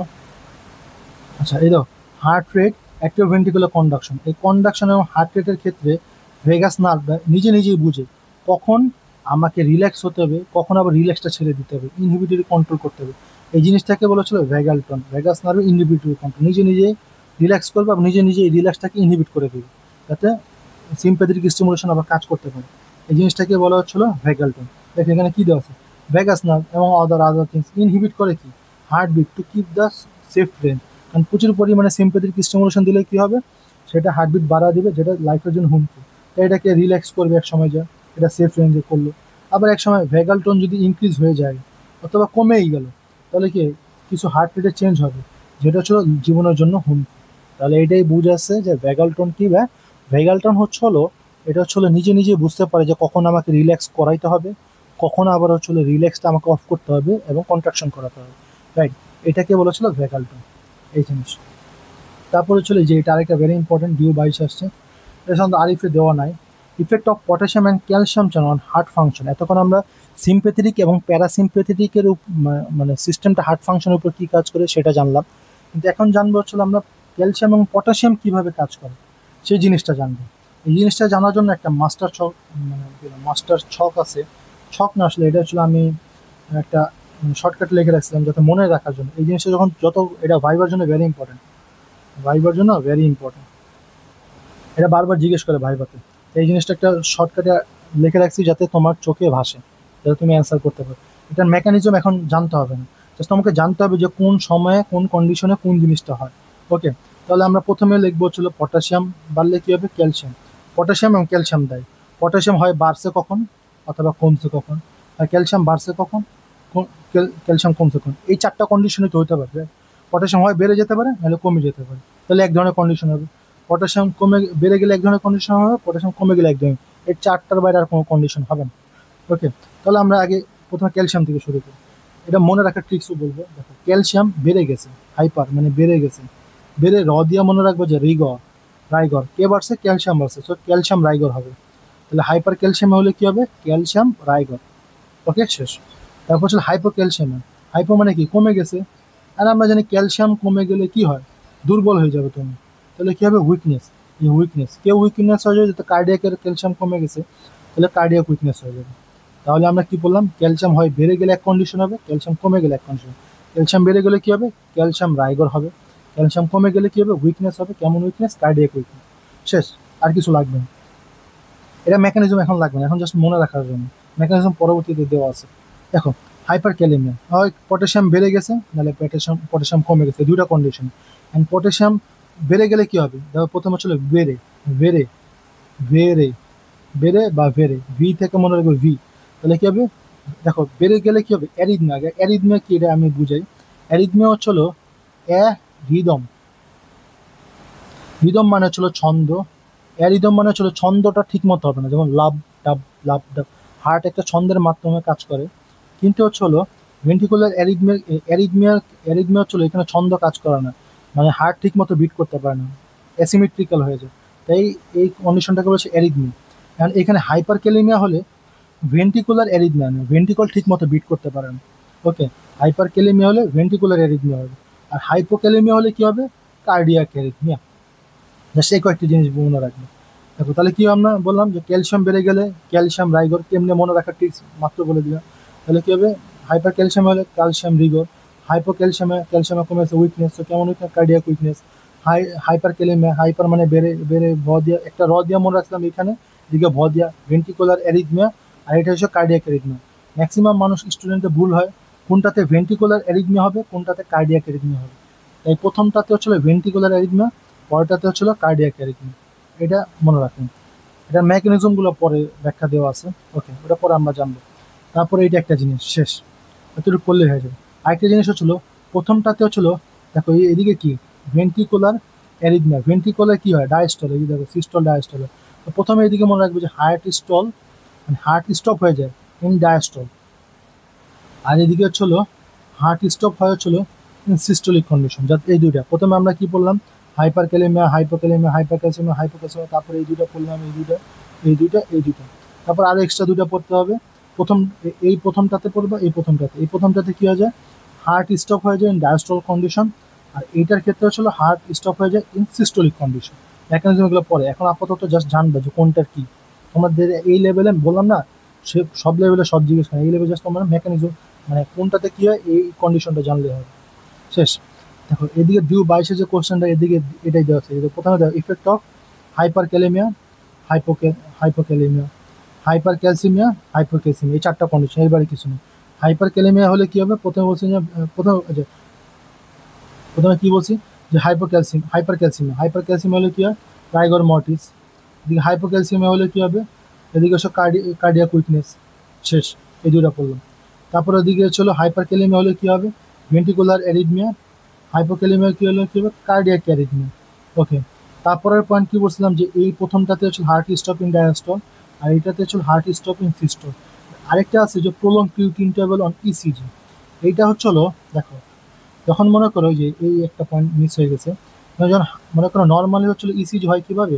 আচ্ছা, এই দেখো heart rate, active ventricular conduction, এই কন্ডাকশন এবং হার্ট রেটের ক্ষেত্রে ভেগাস নার্ভ নিজে নিজেই বুঝে কখন আমাকে রিল্যাক্স হতে হবে, কখন আবার রিল্যাক্সটা ছেড়ে দিতে হবে, ইনহিবিটরি কন্ট্রোল করতে হবে। এই জিনিসটাকে বলেছিল ভ্যাগালটন, ভেগাস নার্ভ ইনহিবিটরি কন্ট্রোল, নিজে নিজে রিল্যাক্স করবে এবং নিজে নিজে এই রিল্যাক্সটাকে ইনহিবিট করে দেবে, যাতে সিম্প্যাথেটিক স্টিমুলেশন আবার কাজ করতে পারে। এই জিনিসটাকে বলা হচ্ছিল ভ্যাগালটন। দেখো এখানে কি দেওয়া আছে, ভেগাস নার্ভ এবং আদার থিংস ইনহিবিট করে কি? Heartbeat to keep the safe range. কারণ প্রচুর পরিমাণে সিম্প্যাথেটিক স্টিমুলেশন দিলে কি হবে? সেটা হার্টবিট বাড়া দিবে, যেটা লাইফের জন্য হুমকি। তাই এটাকে রিল্যাক্স করবে এক সময়, যা এটা সেফ রেঞ্জে করলো। আবার এক সময় ভ্যাগালটন যদি ইনক্রিজ হয়ে যায় অথবা কমেই গেল, তাহলে কি কিছু হার্ট রেটে চেঞ্জ হবে, যেটা ছিল জীবনের জন্য হুমকি। তাহলে এটাই বুঝাচ্ছে যে ভ্যাগালটন কি, বা ভ্যাগালটন হচ্ছে হলো, এটা হচ্ছে হলো নিজে নিজে বুঝতে পারে যে কখন আমাকে রিল্যাক্স করাইতে হবে, কখন আবার হচ্ছে হলো রিল্যাক্সটা আমাকে অফ করতে হবে এবং কন্ট্রাকশন করাতে হবে, রাইট। এটাকে বলেছিল ভ্যাগালটন, এই জিনিস। তারপরে চলে যে এটা আরেকটা ভেরি ইম্পর্টেন্ট, ডিউ বাইশ আসছে, এটা সাধারণত আরিফে দেওয়া নাই। Effect of potassium and calcium channel on heart function. এতক্ষণ আমরা সিম্প্যাথেটিক এবং প্যারাসিম্প্যাথেটিকের মানে সিস্টেমটা হার্ট ফাংশনের উপর কী কাজ করে সেটা জানলাম, কিন্তু এখন জানবো হচ্ছে আমরা ক্যালসিয়াম এবং পটাশিয়াম কীভাবে কাজ করে সেই জিনিসটা জানবো। এই জিনিসটা জানার জন্য একটা মাস্টার ছক, মানে মাস্টার ছক আছে, ছক না আসলে এটা আসলে আমি একটা শর্টকাট লিখে রাখছিলাম যাতে মনে রাখার জন্য। এই জিনিসটা যখন এটা ভাইবার জন্য ভেরি ইম্পর্টেন্ট, ভাইবার জন্য ভেরি ইম্পর্টেন্ট, এটা বারবার জিজ্ঞেস করে ভাইভাতে। এই জিনিসটা একটা শর্টকাটে লিখে রাখছি যাতে তোমার চোখে ভাসে, যাতে তুমি অ্যান্সার করতে পারো। এটার মেকানিজম এখন জানতে হবে না, জাস্ট তোমাকে জানতে হবে যে কোন সময়ে কোন কন্ডিশনে কোন জিনিসটা হয়। ওকে, তাহলে আমরা প্রথমে লিখবো হচ্ছিল পটাশিয়াম বাড়লে কী হবে? ক্যালসিয়াম। পটাশিয়াম এবং ক্যালসিয়াম দেয়। পটাশিয়াম হয় বাড়ছে কখন অথবা কমছে কখন, আর ক্যালসিয়াম বাড়ছে কখন, ক্যালসিয়াম কমছে কখন, এই চারটা কন্ডিশনে তো হতে পারবে। পটাশিয়াম হয় বেড়ে যেতে পারে, নাহলে কমে যেতে পারে, তাহলে এক ধরনের কন্ডিশন হবে। পটাশিয়াম বেড়ে গেলে এক ধরনের কন্ডিশন হবে, পটাশিয়াম কমে গেলে এক ধরনের, এই চারটার বাইরে আর কোনো কন্ডিশন হবে না। ওকে, তাহলে আমরা আগে প্রথমে ক্যালসিয়াম থেকে শুরু করি। এটা মনে রাখার ট্রিক্সও বলবো। দেখো ক্যালসিয়াম বেড়ে গেছে, হাইপার মানে বেড়ে গেছে, বেড়ে দিয়া মনে রাখবো যে রাইগর কে বাড়ছে? ক্যালসিয়াম বাড়ছে, সো ক্যালসিয়াম রাইগর হবে। তাহলে হাইপার ক্যালসিয়াম হলে কি হবে? Calcium rigor. ওকে, শেষ। তারপর হচ্ছে হাইপো ক্যালসিয়াম। হাইপো মানে কি? কমে গেছে। আর আমরা জানি ক্যালসিয়াম কমে গেলে কি হয়? দুর্বল হয়ে যাবে তুমি, তাহলে কি হবে? উইকনেস। এই উইকনেস, কেউ উইকনেস হয়ে যাবে, যাতে কার্ডিয়াকের ক্যালসিয়াম কমে গেছে, তাহলে কার্ডিয়াক উইকনেস হয়ে যাবে। তাহলে আমরা কি বললাম? ক্যালসিয়াম হয় বেড়ে গেলে এক কন্ডিশন হবে, ক্যালসিয়াম কমে গেলে এক কন্ডিশন। ক্যালসিয়াম বেড়ে গেলে কি হবে? ক্যালসিয়াম রাইগর হবে। ক্যালসিয়াম কমে গেলে কি হবে? উইকনেস হবে। কেমন উইকনেস? Cardiac weakness. শেষ, আর কিছু লাগবে না। এটা মেকানিজম এখন লাগবে না, এখন জাস্ট মনে রাখার জন্য। মেকানিজম পরবর্তীতে দেওয়া আছে। দেখো হাইপার ক্যালেমিয়া হয় পটাশিয়াম বেড়ে গেছে, নাহলে পটাশিয়াম কমে গেছে, দুইটা কন্ডিশন। অ্যান্ড পটাশিয়াম বেড়ে গেলে কি হবে? দেখো প্রথম হচ্ছিল বেড়ে, ভেরে, বেড়ে বা ভেরে, ভি থেকে মনে রাখবে ভি। তাহলে কি হবে? দেখো বেড়ে গেলে কি হবে? অ্যারিদমিয়া। অ্যারিদমিয়া কি এটা আমি বুঝাই। অ্যারিদমিয়া হচ্ছিল এ রিদম। রিদম মানে হচ্ছিল ছন্দ। অ্যারিদম মানে হচ্ছিল ছন্দটা ঠিক মতো হবে না, যেমন লাভ ডাব, লাভ ডাব। হার্ট একটা ছন্দের মাধ্যমে কাজ করে, কিন্তু হচ্ছে হলো ভেন্ট্রিকুলার অ্যারিদমিয়া, অ্যারিদমিয়া অ্যারিদমিয়া হচ্ছিল এখানে ছন্দ কাজ করে না, মানে হার্ট ঠিক মতো বিট করতে পারে না, অ্যাসিমেট্রিক্যাল হয়ে যায়। তাই এই কন্ডিশনটাকে বলেছে অ্যারিদমিয়া। কারণ এখানে হাইপার ক্যালেমিয়া হলে ভেন্ট্রিকুলার অ্যারিদমিয়া নয়, ভেন্ট্রিকল ঠিক মতো বিট করতে পারে না। ওকে, হাইপার ক্যালেমিয়া হলে ভেন্ট্রিকুলার অ্যারিদমিয়া হবে, আর হাইপোক্যালেমিয়া হলে কি হবে? Cardiac arrhythmia. জাস্ট এই কয়েকটি জিনিস মনে রাখবে। দেখো তাহলে কি আমরা বললাম যে ক্যালসিয়াম বেড়ে গেলে ক্যালসিয়াম রাইগর কেমনে মনে রাখার ট্রিক্স মাত্র বলে দিলাম। তাহলে কি হবে? হাইপার ক্যালসিয়াম হলে ক্যালসিয়াম রিগর, হাইপোক্যালসিয়ামে ক্যালসিয়াম কমেছে উইকনেস, তো কেমন weakness? Cardiac weakness. Hyper kalaemia, hyper মানে বেড়ে, বেড়ে ভ দিয়া, একটা র দিয়া মনে রাখলাম এখানে, এদিকে ভ দিয়া, ভেন্ট্রিকুলার অ্যারিদমিয়া, আর এটা হচ্ছে কার্ডিয়াক অ্যারিদমিয়া। ম্যাক্সিমাম মানুষ স্টুডেন্টের ভুল হয়, কোনটাতে ভেন্ট্রিকুলার অ্যারিদমিয়া হবে, কোনটাতে কার্ডিয়াক অ্যারিদমিয়া হবে। তাই প্রথমটাতে হচ্ছিল ভেন্ট্রিকুলার অ্যারিদমিয়া, পরেরটাতে হচ্ছিল কার্ডিয়াক অ্যারিদমিয়া। এটা মনে রাখুন। এটা মেকানিজম গুলো পরে ব্যাখ্যা দেওয়া আছে। ওকে, ওটা পরে আমরা জানবো। তারপরে এটা একটা জিনিস শেষ, এতটুকু করলে হয়ে যাবে। আরেকটা জিনিস হচ্ছিল, প্রথমটাতে হচ্ছিল, দেখো এদিকে কি? Ventricular arrhythmia. ভেন্ট্রিকুলার কি হয়? ডায়াস্টল। এই যে দেখো সিস্টল ডায়াস্টল। তো প্রথমে এদিকে মনে রাখবে যে হার্ট স্টল, মানে হার্ট স্টপ হয়ে যায় ইন ডায়াস্টল, আর এদিকে হচ্ছিল হার্ট স্টপ হয় হচ্ছিল ইন সিস্টোলিক কন্ডিশন। যাতে এই দুইটা প্রথমে আমরা কি বললাম? Hyperkalemia, hypokalemia, hypercalcemia, hypocalcemia, তারপরে এই দুইটা পড়লাম, এই দুইটা, এই দুইটা, এই দুইটা। তারপর আরো এক্সট্রা দুইটা পড়তে হবে। প্রথম এই প্রথমটাতে পড়বে, এই প্রথমটাতে কি হয়ে যায়? হার্ট স্টপ হয়ে যায় ইন ডায়াস্টল কন্ডিশন, আর এইটার ক্ষেত্রে হচ্ছিল হার্ট স্টপ হয়ে যায় ইন সিস্টোলিক কন্ডিশন। মেকানিজম গুলো পরে, এখন আপাতত জাস্ট জানবে যে কোনটার কি। তোমাদের এই লেভেলে বললাম না, সে সব লেভেলে সব জিজ্ঞেস করে, এই লেভেলে জাস্ট তোমরা মেকানিজম, মানে কোনটাতে কি হয় এই কন্ডিশনটা জানলে হবে। শেষ। দেখো এদিকে ২/২২ যে কোশ্চেনটা, এদিকে এটাই দেওয়া আছে। প্রথমে দেওয়া effect of hyperkalemia, hypokalemia, hypercalcemia, hypocalcemia, এই চারটা কন্ডিশন, এবারে কিছু নেই। হাইপার ক্যালেমিয়া হলে কি হবে? প্রথমে বলছি যে প্রথমে প্রথমে কি বলছি? যে হাইপার ক্যালসিমিয়া। হাইপার ক্যালসিমিয়া হলে কি হয়? Rigor mortis. এদিকে হাইপোক্যালসিমিয়া হলে কি হবে? এদিকে হচ্ছে কার্ডিয়াক উইকনেস। শেষ। এই দুইটা পড়লাম। তারপর ওদিকে হচ্ছিল হাইপার ক্যালেমিয়া হলে কি হবে? Ventricular arrhythmia. হাইপোক্যালেমিয়া কি হলে কি হবে? Cardiac arrhythmia. ওকে, তারপরের পয়েন্ট কি বলছিলাম? যে এই প্রথমটাতে হচ্ছে হার্ট স্টপ ইন ডায়াস্টল, আর এটাতে হচ্ছে হার্ট স্টপ ইন সিস্টল। আরেকটা আছে যে prolong cute interval on ECG. এইটা হচ্ছে হলো, দেখো যখন মনে করো যে এই একটা পয়েন্ট মিস হয়ে গেছে, যখন মনে করো নর্মালি হচ্ছিল ইসিজি হয় কিভাবে?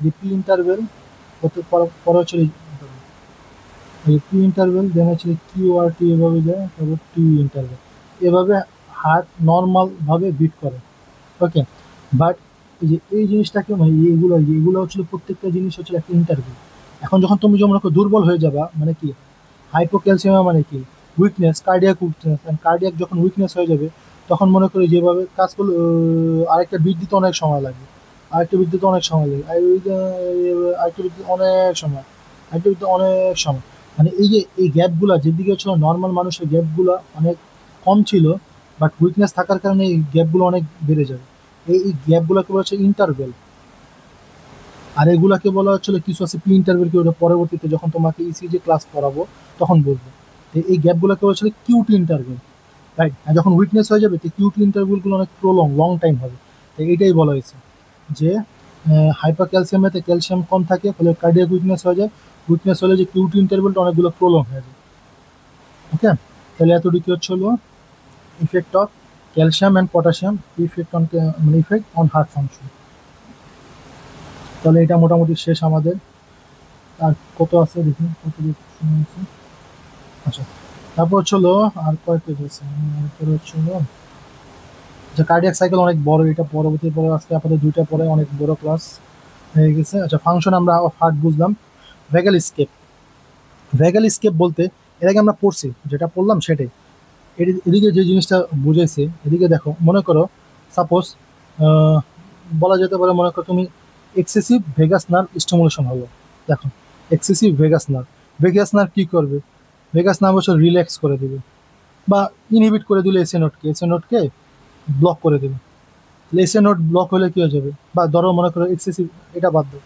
যে পি ইন্টারভেল পরে হচ্ছে পি ইন্টারভেল, দেন হচ্ছে কিউ আর টি, এভাবে যায়, তারপর টি ইন্টারভেল, এভাবে হার্ট নর্মাল ভাবে বিট করে। ওকে, বাট এই যে এই জিনিসটাকে, মানে এইগুলো হচ্ছিল প্রত্যেকটা জিনিস হচ্ছে একটা ইন্টারভেল। এখন যখন তুমি যেমন দুর্বল হয়ে যাবা, মানে কি হাইপোক্যালসিয়াম মানে কি? Weakness, cardiac weakness. কার্ডিয়াক যখন উইকনেস হয়ে যাবে, তখন মনে করি যেভাবে কাজ করলে আরেকটা বিট দিতে অনেক সময় লাগে, আরেকটা বিট দিতে অনেক সময় লাগে, আরেকটা বিট দিতে অনেক সময়, আরেকটা বিট দিতে অনেক সময়। মানে এই যে এই গ্যাপগুলা, যেদিকে ছিল নর্মাল মানুষের গ্যাপগুলা অনেক কম ছিল, বাট উইকনেস থাকার কারণে এই গ্যাপগুলো অনেক বেড়ে যাবে। এই গ্যাপগুলোকে বলা হচ্ছে ইন্টারভেল। আর এগুলাকে বলা হচ্ছিল কিছু আছে প্রি ইন্টারভেল, কি ওটা পরবর্তীতে যখন তোমাকে ইসিজি ক্লাস করাবো তখন বলবো। এই গ্যাপগুলোকে বলছিল কিউটি ইন্টারভেল, রাইট। আর যখন উইকনেস হয়ে যাবে, তো কিউটি ইন্টারভেলগুলো অনেক লং টাইম হবে। তো এইটাই বলা হয়েছে যে হাইপার ক্যালসিয়ামেতে ক্যালসিয়াম কম থাকে, ফলে কার্ডিয়াক উইকনেস হয়ে যায়। উইকনেস হলে যে কিউটি ইন্টারভেলটা অনেকগুলো প্রলং হয়ে যায়। ওকে, তাহলে এতটুকু হচ্ছে হলো effect of calcium and potassium, effect on, মানে ইফেক্ট অন হার্ট ফাংশন। তাহলে এটা মোটামুটি শেষ আমাদের। আর কত আছে দেখি, কত সময় আছে। আচ্ছা, তারপর হচ্ছিল আর কয়েক পেজ আছে। তারপরে হচ্ছিল যে কার্ডিয়াক সাইকেল অনেক বড়, এটা পরবর্তী পরে, আজকে আপাতত দুইটা পরে অনেক বড় ক্লাস হয়ে গেছে। আচ্ছা, ফাংশন আমরা অফ হার্ট বুঝলাম। ভ্যাগাল স্কেপ। ভ্যাগাল স্কেপ বলতে এর আগে আমরা পড়ছি, যেটা পড়লাম সেটাই। এদিকে যে জিনিসটা বুঝাইছে, এদিকে দেখো, মনে করো সাপোজ বলা যেতে পারে, মনে করো তুমি এক্সেসিভ ভেগাস নার্ভ স্টিমুলেশন হলো। দেখো এক্সেসিভ ভেগাস নার্ভ কি করবে? ভেগাস নার্ভ হচ্ছে রিল্যাক্স করে দিবে, বা ইনহিবিট করে দিলে এসএ নোটকে ব্লক করে দেবে। তাহলে এসএ নোট ব্লক হলে কি হয়ে যাবে? বা ধরো মনে করো এক্সেসিভ, এটা বাদ দাও,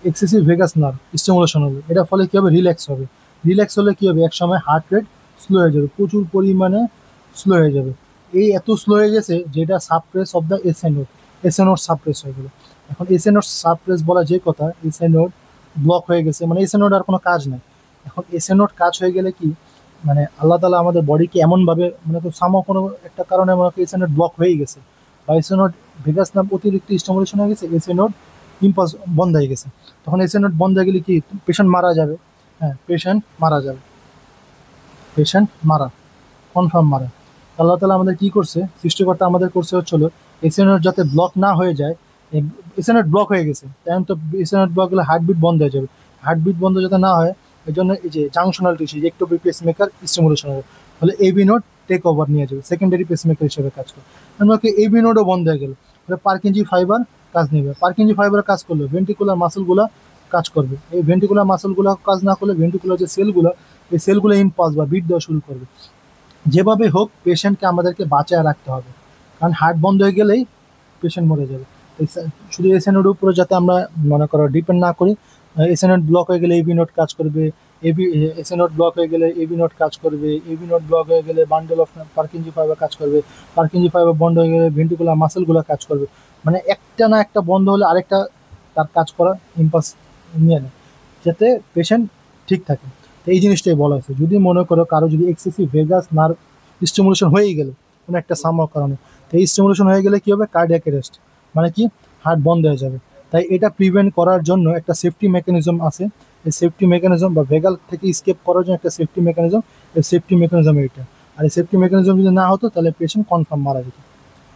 এক্সেসিভ ভেগাস নার্ভ স্টিমুলেশন হবে, এটার ফলে কি হবে, রিল্যাক্স হবে। রিল্যাক্স হলে কি হবে, এক সময় হার্ট রেট স্লো হয়ে যাবে, প্রচুর পরিমাণে স্লো হয়ে যাবে। এই এত স্লো হয়ে গেছে যেটা suppress of the SA node, SA node suppress হয়ে গেল। এখন এসএ নোড সাবপ্রেস বলা যে কথা, এসএ নোড ব্লক হয়ে গেছে, মানে এসএ নোড আর কোনো কাজ নাই। এখন এসএ নোড কাজ হয়ে গেলে কি, মানে আল্লাহ তালা আমাদের বডিকে এমনভাবে, মানে তো সামো কোনো একটা কারণে মনে করি এসএ নোড ব্লক হয়ে গেছে, বা এসএ নোড ভেগাস নাম অতিরিক্ত স্টিমুলেশন হয়ে গেছে, এসএ নোড ইম্পালস বন্ধ হয়ে গেছে। তখন এসএ নোড বন্ধ হয়ে গেলে কি, পেশেন্ট মারা যাবে। হ্যাঁ, পেশেন্ট মারা যাবে, পেশেন্ট মারা, কনফার্ম মারা। আল্লাহ তালা আমাদের কি করছে, সৃষ্টিকর্তা আমাদের করছে হচ্ছিল এসএ নোড যাতে ব্লক না হয়ে যায়। এসএ নোড ব্লক হয়ে গেছে, তেমন তো এসএ নোড ব্লক হলে হার্টবিট বন্ধ হয়ে যাবে। হার্টবিট বন্ধ যাতে না হয়, এই জন্য এই যে junctional tissue, ectopic pacemaker stimulation হবে, ফলে এবি নোড টেক ওভার নিয়ে যাবে, সেকেন্ডারি পেসমেকার হিসেবে কাজ করে। আমাকে এবি নোডও বন্ধ হয়ে গেল, ফলে পার্কিনজি ফাইবার কাজ নেবে। পার্কিনজি ফাইবার কাজ করলে ভেন্ট্রিকুলার মাসেলগুলো কাজ করবে। এই ভেন্ট্রিকুলার মাসেলগুলো কাজ না করলে ভেন্ট্রিকুলার যে সেলগুলো, এই সেলগুলো ইম্পালস বা বিট দেওয়া শুরু করবে। যেভাবে হোক পেশেন্টকে আমাদেরকে বাঁচায় রাখতে হবে, কারণ হার্ট বন্ধ হয়ে গেলেই পেশেন্ট মরে যাবে। শুধু এসএনওড উপরে যাতে আমরা মনে করো ডিপেন্ড না করি। এসএনওড ব্লক হয়ে গেলে এবি নোড কাজ করবে, এবি এসএনওড ব্লক হয়ে গেলে এবি নোড কাজ করবে, এবি নোড ব্লক হয়ে গেলে বান্ডেল অফ পার্কিনজি ফাইবার কাজ করবে, পার্কিনজি ফাইবার বন্ধ হয়ে গেলে ভেন্ট্রিকুলার মাসেলগুলো কাজ করবে। মানে একটা না একটা বন্ধ হলে আরেকটা তার কাজ করা ইম্পাস নিয়ে নেয়, যাতে পেশেন্ট ঠিক থাকে। তো এই জিনিসটাই বলা হয়েছে, যদি মনে করো কারো যদি এক্সেসিভ ভেগাস নার্ভ স্টিমুলেশন হয়েই গেল কোনো একটা সামার কারণে, তো এই স্টিমুলেশন হয়ে গেলে কি হবে, কার্ডিয়াক অ্যারেস্ট, মানে কি হার্ট বন্ধ হয়ে যাবে। তাই এটা প্রিভেন্ট করার জন্য একটা সেফটি মেকানিজম আছে। এই সেফটি মেকানিজম বা ভেগাল থেকে স্কেপ করার জন্য একটা সেফটি মেকানিজম, এই সেফটি মেকানিজম এটা। আর এই সেফটি মেকানিজম যদি না হতো তাহলে পেশেন্ট কনফার্ম মারা যেত।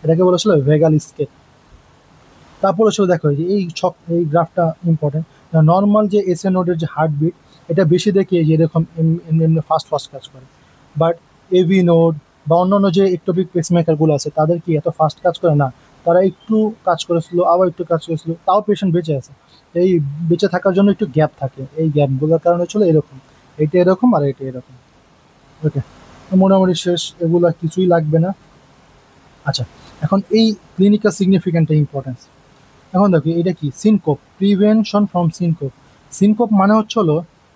এটাকে বলেছিল ভেগাল স্কেপ। তারপরে ছিল দেখো যে এই গ্রাফটা ইম্পর্টেন্ট। নর্মাল যে এসএ নোডের যে হার্টবিট, এটা বেশি দেখে যে এরকম এমনি এমনি ফাস্ট ফাস্ট কাজ করে। বাট এভি নোড বা অন্যান্য যে একটোপিক পেসমেকারগুলো আছে তাদের কি এত ফাস্ট কাজ করে না, তারা একটু কাজ করেছিল আবার একটু কাজ করেছিল, তাও পেশেন্ট বেঁচে আছে। এই বেঁচে থাকার জন্য একটু গ্যাপ থাকে, এই গ্যাপগুলোর কারণে ছিল এরকম, এটা এরকম আর এটা এরকম। ওকে, মোটামুটি শেষ, এগুলো কিছুই লাগবে না। আচ্ছা, এখন এই ক্লিনিক্যাল সিগনিফিক্যান্টটা ইম্পর্টেন্স। এখন দেখো এটা কি, syncope, prevention from syncope. Syncope মানে হচ্ছে হলো,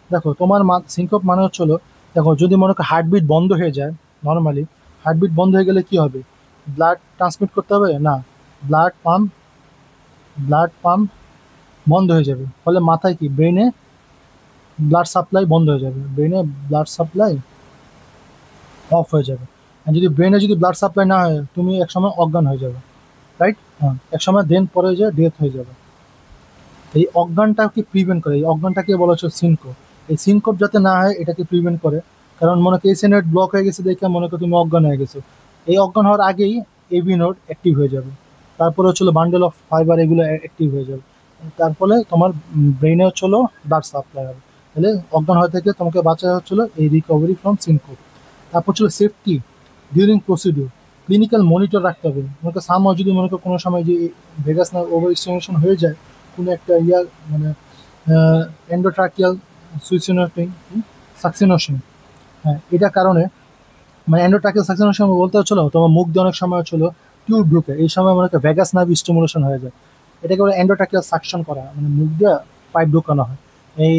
দেখো তোমার সিনকোপ মানে হচ্ছে হলো, দেখো যদি মনে করো হার্টবিট বন্ধ হয়ে যায়, নর্মালি হার্টবিট বন্ধ হয়ে গেলে কি হবে, ব্লাড ট্রান্সমিট করতে হবে না, ব্লাড পাম্প, ব্লাড পাম্প বন্ধ হয়ে যাবে, ফলে মাথায় কি, ব্রেনে ব্লাড সাপ্লাই বন্ধ হয়ে যাবে, ব্রেনে ব্লাড সাপ্লাই অফ হয়ে যাবে। আর যদি ব্রেনে যদি ব্লাড সাপ্লাই না হয়, তুমি একসময় অজ্ঞান হয়ে যাবে, রাইট? হ্যাঁ, একসময় দেন পরে যে ডেথ হয়ে যাবে। এই অজ্ঞানটাকে প্রিভেন্ট করে, এই অজ্ঞানটাকে বলা হচ্ছে সিনকোপ। এই সিনকোপ যাতে না হয় এটাকে প্রিভেন্ট করে। কারণ মনে করো এসি নোড ব্লক হয়ে গেছে দেখে মনে করো তুমি অজ্ঞান হয়ে গেছো, এই অজ্ঞান হওয়ার আগেই এবি নোড অ্যাক্টিভ হয়ে যাবে, তারপরে হচ্ছিল বান্ডেল অফ ফাইবার এগুলো অ্যাক্টিভ হয়ে যাবে, তার ফলে তোমার ব্রেনে হচ্ছিল ব্লাড সাপ্লাই হবে। তাহলে অজ্ঞান হওয়া থেকে তোমাকে বাঁচা হচ্ছিল এই রিকভারি ফ্রম সিনকোপ। তারপর ছিল safety during procedure, clinical monitor রাখতে হবে। মনে করো সামহাও যদি মনে করো কোনো সময় যে ভেগাস না ওভার স্টিমুলেশন হয়ে যায়, কোনো একটা ইয়ার মানে এন্ডোট্রাকিয়াল সুইসিনোটিং সাকসিনোশন, হ্যাঁ এটা কারণে, মানে এন্ডোট্রাকিয়াল সাকসিনোশন বলতে হচ্ছিল তোমার মুখ দিয়ে অনেক সময় হচ্ছিল টিউব ঢুকে, এই সময় মনে করো ভেগাস নার্ভ স্টিমুলেশন হয়ে যায়। এটাকে বলে এন্ডোট্রাকিয়াল সাকশন করা, মানে মুখ দিয়ে পাইপ ঢোকানো হয়। এই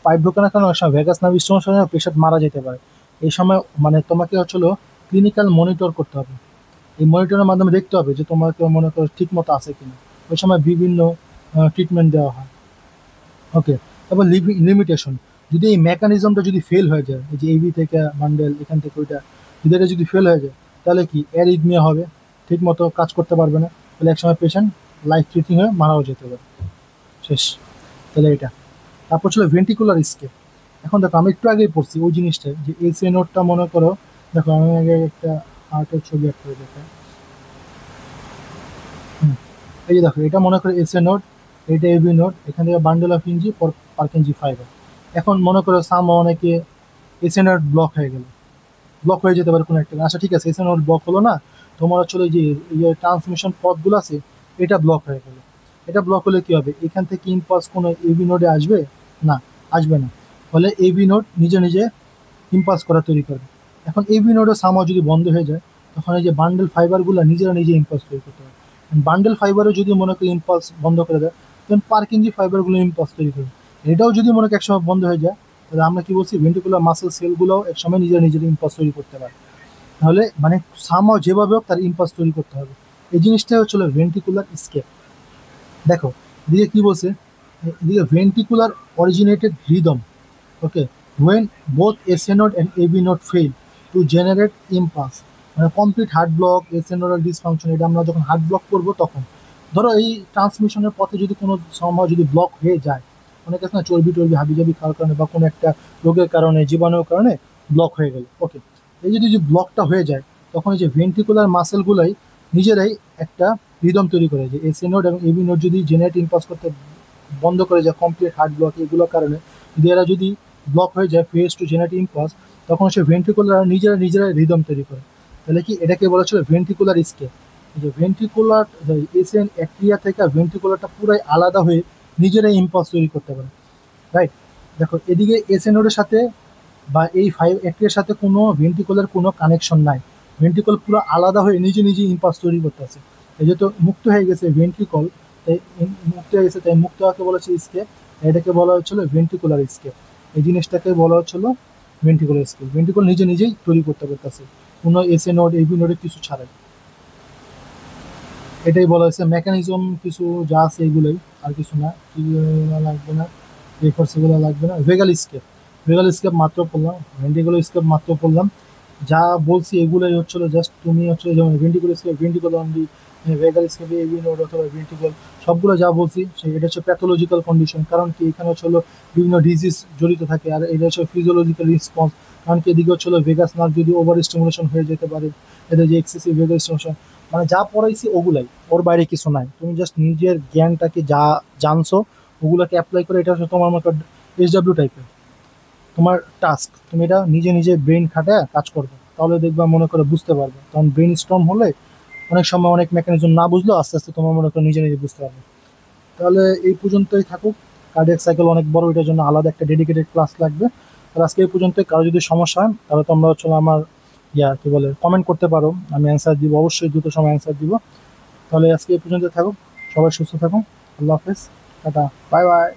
পাইপ ঢোকানোর কারণে অনেক সময় ভেগাস নার্ভ স্টিমুলেশন হয়ে পেশেন্ট মারা যেতে পারে। এই সময় মানে তোমাকে হচ্ছিল ক্লিনিক্যাল মনিটর করতে হবে। এই মনিটরের মাধ্যমে দেখতে হবে যে তোমাকে মনে করো ঠিক মতো আছে কিনা, ওই সময় বিভিন্ন ট্রিটমেন্ট দেওয়া হয়। ওকে, তারপর লিমিটেশন, যদি এই মেকানিজমটা যদি ফেল হয়ে যায়, এই যে এবি থেকে বান্ডেল এখান থেকে ওইটা, যদি এটা যদি ফেল হয়ে যায় তাহলে কি অ্যারিথমিয়া হবে, ঠিক মতো কাজ করতে পারবে না, তাহলে একসময় পেশেন্ট লাইফ থ্রেটিং হয়ে মারাও যেতে পারে, শেষ। তাহলে এটা। তারপর ছিল ভেন্টিকুলার স্কেপ। এখন দেখো আমি একটু আগেই পড়ছি ওই জিনিসটা, যে এসএ নোটটা মনে করো, দেখো আমি আগে একটা হার্টের ছবি একটা দেখো। হুম, এই যে দেখো এটা মনে করো এসএ নোট, এটা এবি নোট, এখান থেকে বান্ডেল অফ ইঞ্জি পার্কিনজি ফাইবার। এখন মনে করো সাম অনেকে এসএ নোট ব্লক হয়ে গেল, ব্লক হয়ে যেতে পারে কোনো একটা, আচ্ছা ঠিক আছে এসএ নোট ব্লক হলো না, তোমার হচ্ছে ওই যে ট্রান্সমিশন পথগুলো আছে এটা ব্লক হয়ে গেল। এটা ব্লক হলে কি হবে, এখান থেকে ইম্পালস কোনো এবি নোডে আসবে না, আসবে না, ফলে এবি নোড নিজে নিজে ইম্পালস করা তৈরি করবে। এখন এবি নোডও সামাও যদি বন্ধ হয়ে যায়, তখন এই যে বান্ডেল ফাইবারগুলো নিজেরা নিজে ইম্পালস তৈরি করতে পারে। বান্ডেল ফাইবারও যদি মনে করি ইম্পালস বন্ধ করে দেয়, দেন পার্কিনজি ফাইবারগুলো ইম্পালস তৈরি করে। এটাও যদি মনে করি একসময় বন্ধ হয়ে যায়, তাহলে আমরা কি বলছি, ভেন্ট্রিকুলার মাসেল সেলগুলোও একসময় নিজেরা নিজের ইম্পালস তৈরি করতে পারে। তাহলে মানে সামহাও যেভাবে হোক তার ইম্পালস তৈরি করতে হবে। এই জিনিসটাই হচ্ছিল ভেন্ট্রিকুলার স্কেপ। দেখো এদিকে কি বলছে, এদিকে ventricular originated rhythm, okay, when both SA node and AB node fail to generate impulse, মানে complete heart block, SA nodal dysfunction, এটা আমরা যখন হার্ট ব্লক করবো তখন ধরো এই ট্রান্সমিশনের পথে যদি কোনো সময় যদি ব্লক হয়ে যায়, অনেক আছে না চর্বি টর্বি হাবিজাবি খাওয়ার কারণে বা কোনো একটা রোগের কারণে, জীবাণুর কারণে ব্লক হয়ে গেল, ওকে, এই যদি ব্লকটা হয়ে যায় তখন এই যে ভেন্ট্রিকুলার মাসেলগুলাই নিজেরাই একটা রিদম তৈরি করে, যে SA নোড এবং এবি নোড যদি জেনারেট ইম্পালস করতে বন্ধ করে যায় কমপ্লিট হার্ট ব্লক এগুলোর কারণে, যদি এরা যদি ব্লক হয়ে যায় ফেজ টু জেনারেট ইম্পালস, তখন সে ভেন্ট্রিকুলার নিজেরা রিদম তৈরি করে। তাহলে কি এটাকে বলা ছিল ভেন্ট্রিকুলার স্কেপ। যে ভেন্ট্রিকুলার এসএন অ্যাট্রিয়া থেকে ভেন্ট্রিকুলারটা পুরাই আলাদা হয়ে নিজেরাই ইম্পালস তৈরি করতে পারে, রাইট। দেখো এদিকে এসএন নোডের সাথে বা এই ফাইভ অ্যাট্রিয়ার সাথে কোনো ভেন্ট্রিকুলার কোনো কানেকশন নাই, ভেন্ট্রিকল পুরো আলাদা হয়ে নিজে নিজে ইম্পালস তৈরি করতে আছে। এই যেহেতু মুক্ত হয়ে গেছে ভেন্ট্রিকল, তাই মুক্ত হয়ে গেছে, তাই মুক্ত হওয়াকে বলা হচ্ছে স্কেপ, এটাকে বলা হচ্ছিল ভেন্ট্রিকুলার স্কেপ। এই জিনিসটাকে বলা হচ্ছিল ভেন্ট্রিকুলার স্কেপ। ভেন্ট্রিকল নিজে নিজেই তৈরি করতে পারতেছে কোনো এসএ নোড এবি নোডের কিছু ছাড়াই। এটাই বলা হয়েছে মেকানিজম কিছু যা আছে এগুলোই, আর কিছু না, কি লাগবে না, রেফার্স এগুলো লাগবে না। ভেগাল স্কেপ মাত্র পড়লাম, ভেন্ট্রিকুলার স্কেপ মাত্র পড়লাম, যা বলছি এগুলোই হচ্ছিল জাস্ট তুমি হচ্ছে যেমন ventricular escape, ventricle only, vagal স্কেপে এবি নোড অথবা ভেন্ট্রিকল, সবগুলো যা বলছি এটা হচ্ছে প্যাথোলজিক্যাল কন্ডিশন, কারণ কি এখানে হচ্ছে বিভিন্ন ডিজিজ জড়িত থাকে, আর এটা হচ্ছে ফিজিওলজিক্যাল রেসপন্স, কারণ কি এদিকে হচ্ছে ভেগাস নার্ভ যদি ওভার স্টিমুলেশন হয়ে যেতে পারে, এটা যে এক্সেসিভ ভেগাস স্টিমুলেশন, মানে যা পড়াইছি ওগুলাই, ওর বাইরে কিছু নাই। তুমি জাস্ট নিজের জ্ঞানটাকে যা জানছো ওগুলাকে অ্যাপ্লাই করে, এটা হচ্ছে তোমার মতো SW টাইপের তোমার টাস্ক, তুমি এটা নিজে নিজে ব্রেন খাটায় কাজ করবে, তাহলে দেখবা মনে করে বুঝতে পারবে। তখন ব্রেন স্ট্রং হলে অনেক সময় অনেক মেকানিজম না বুঝলেও আস্তে আস্তে তোমার মনে করে নিজে নিজে বুঝতে পারবে। তাহলে এই পর্যন্তই থাকুক। কার্ডিয়াক সাইকেল অনেক বড়, এটার জন্য আলাদা একটা ডেডিকেটেড ক্লাস লাগবে। তাহলে আজকে এই পর্যন্তই। কারো যদি সমস্যা হয় তাহলে তোমরা হচ্ছে আমার কি বলে কমেন্ট করতে পারো, আমি অ্যান্সার দিব, অবশ্যই দ্রুত সময় অ্যান্সার দিব। তাহলে আজকে এই পর্যন্ত থাকুক, সবাই সুস্থ থাকুন, আল্লাহ হাফেজ, টাটা, বাই বাই।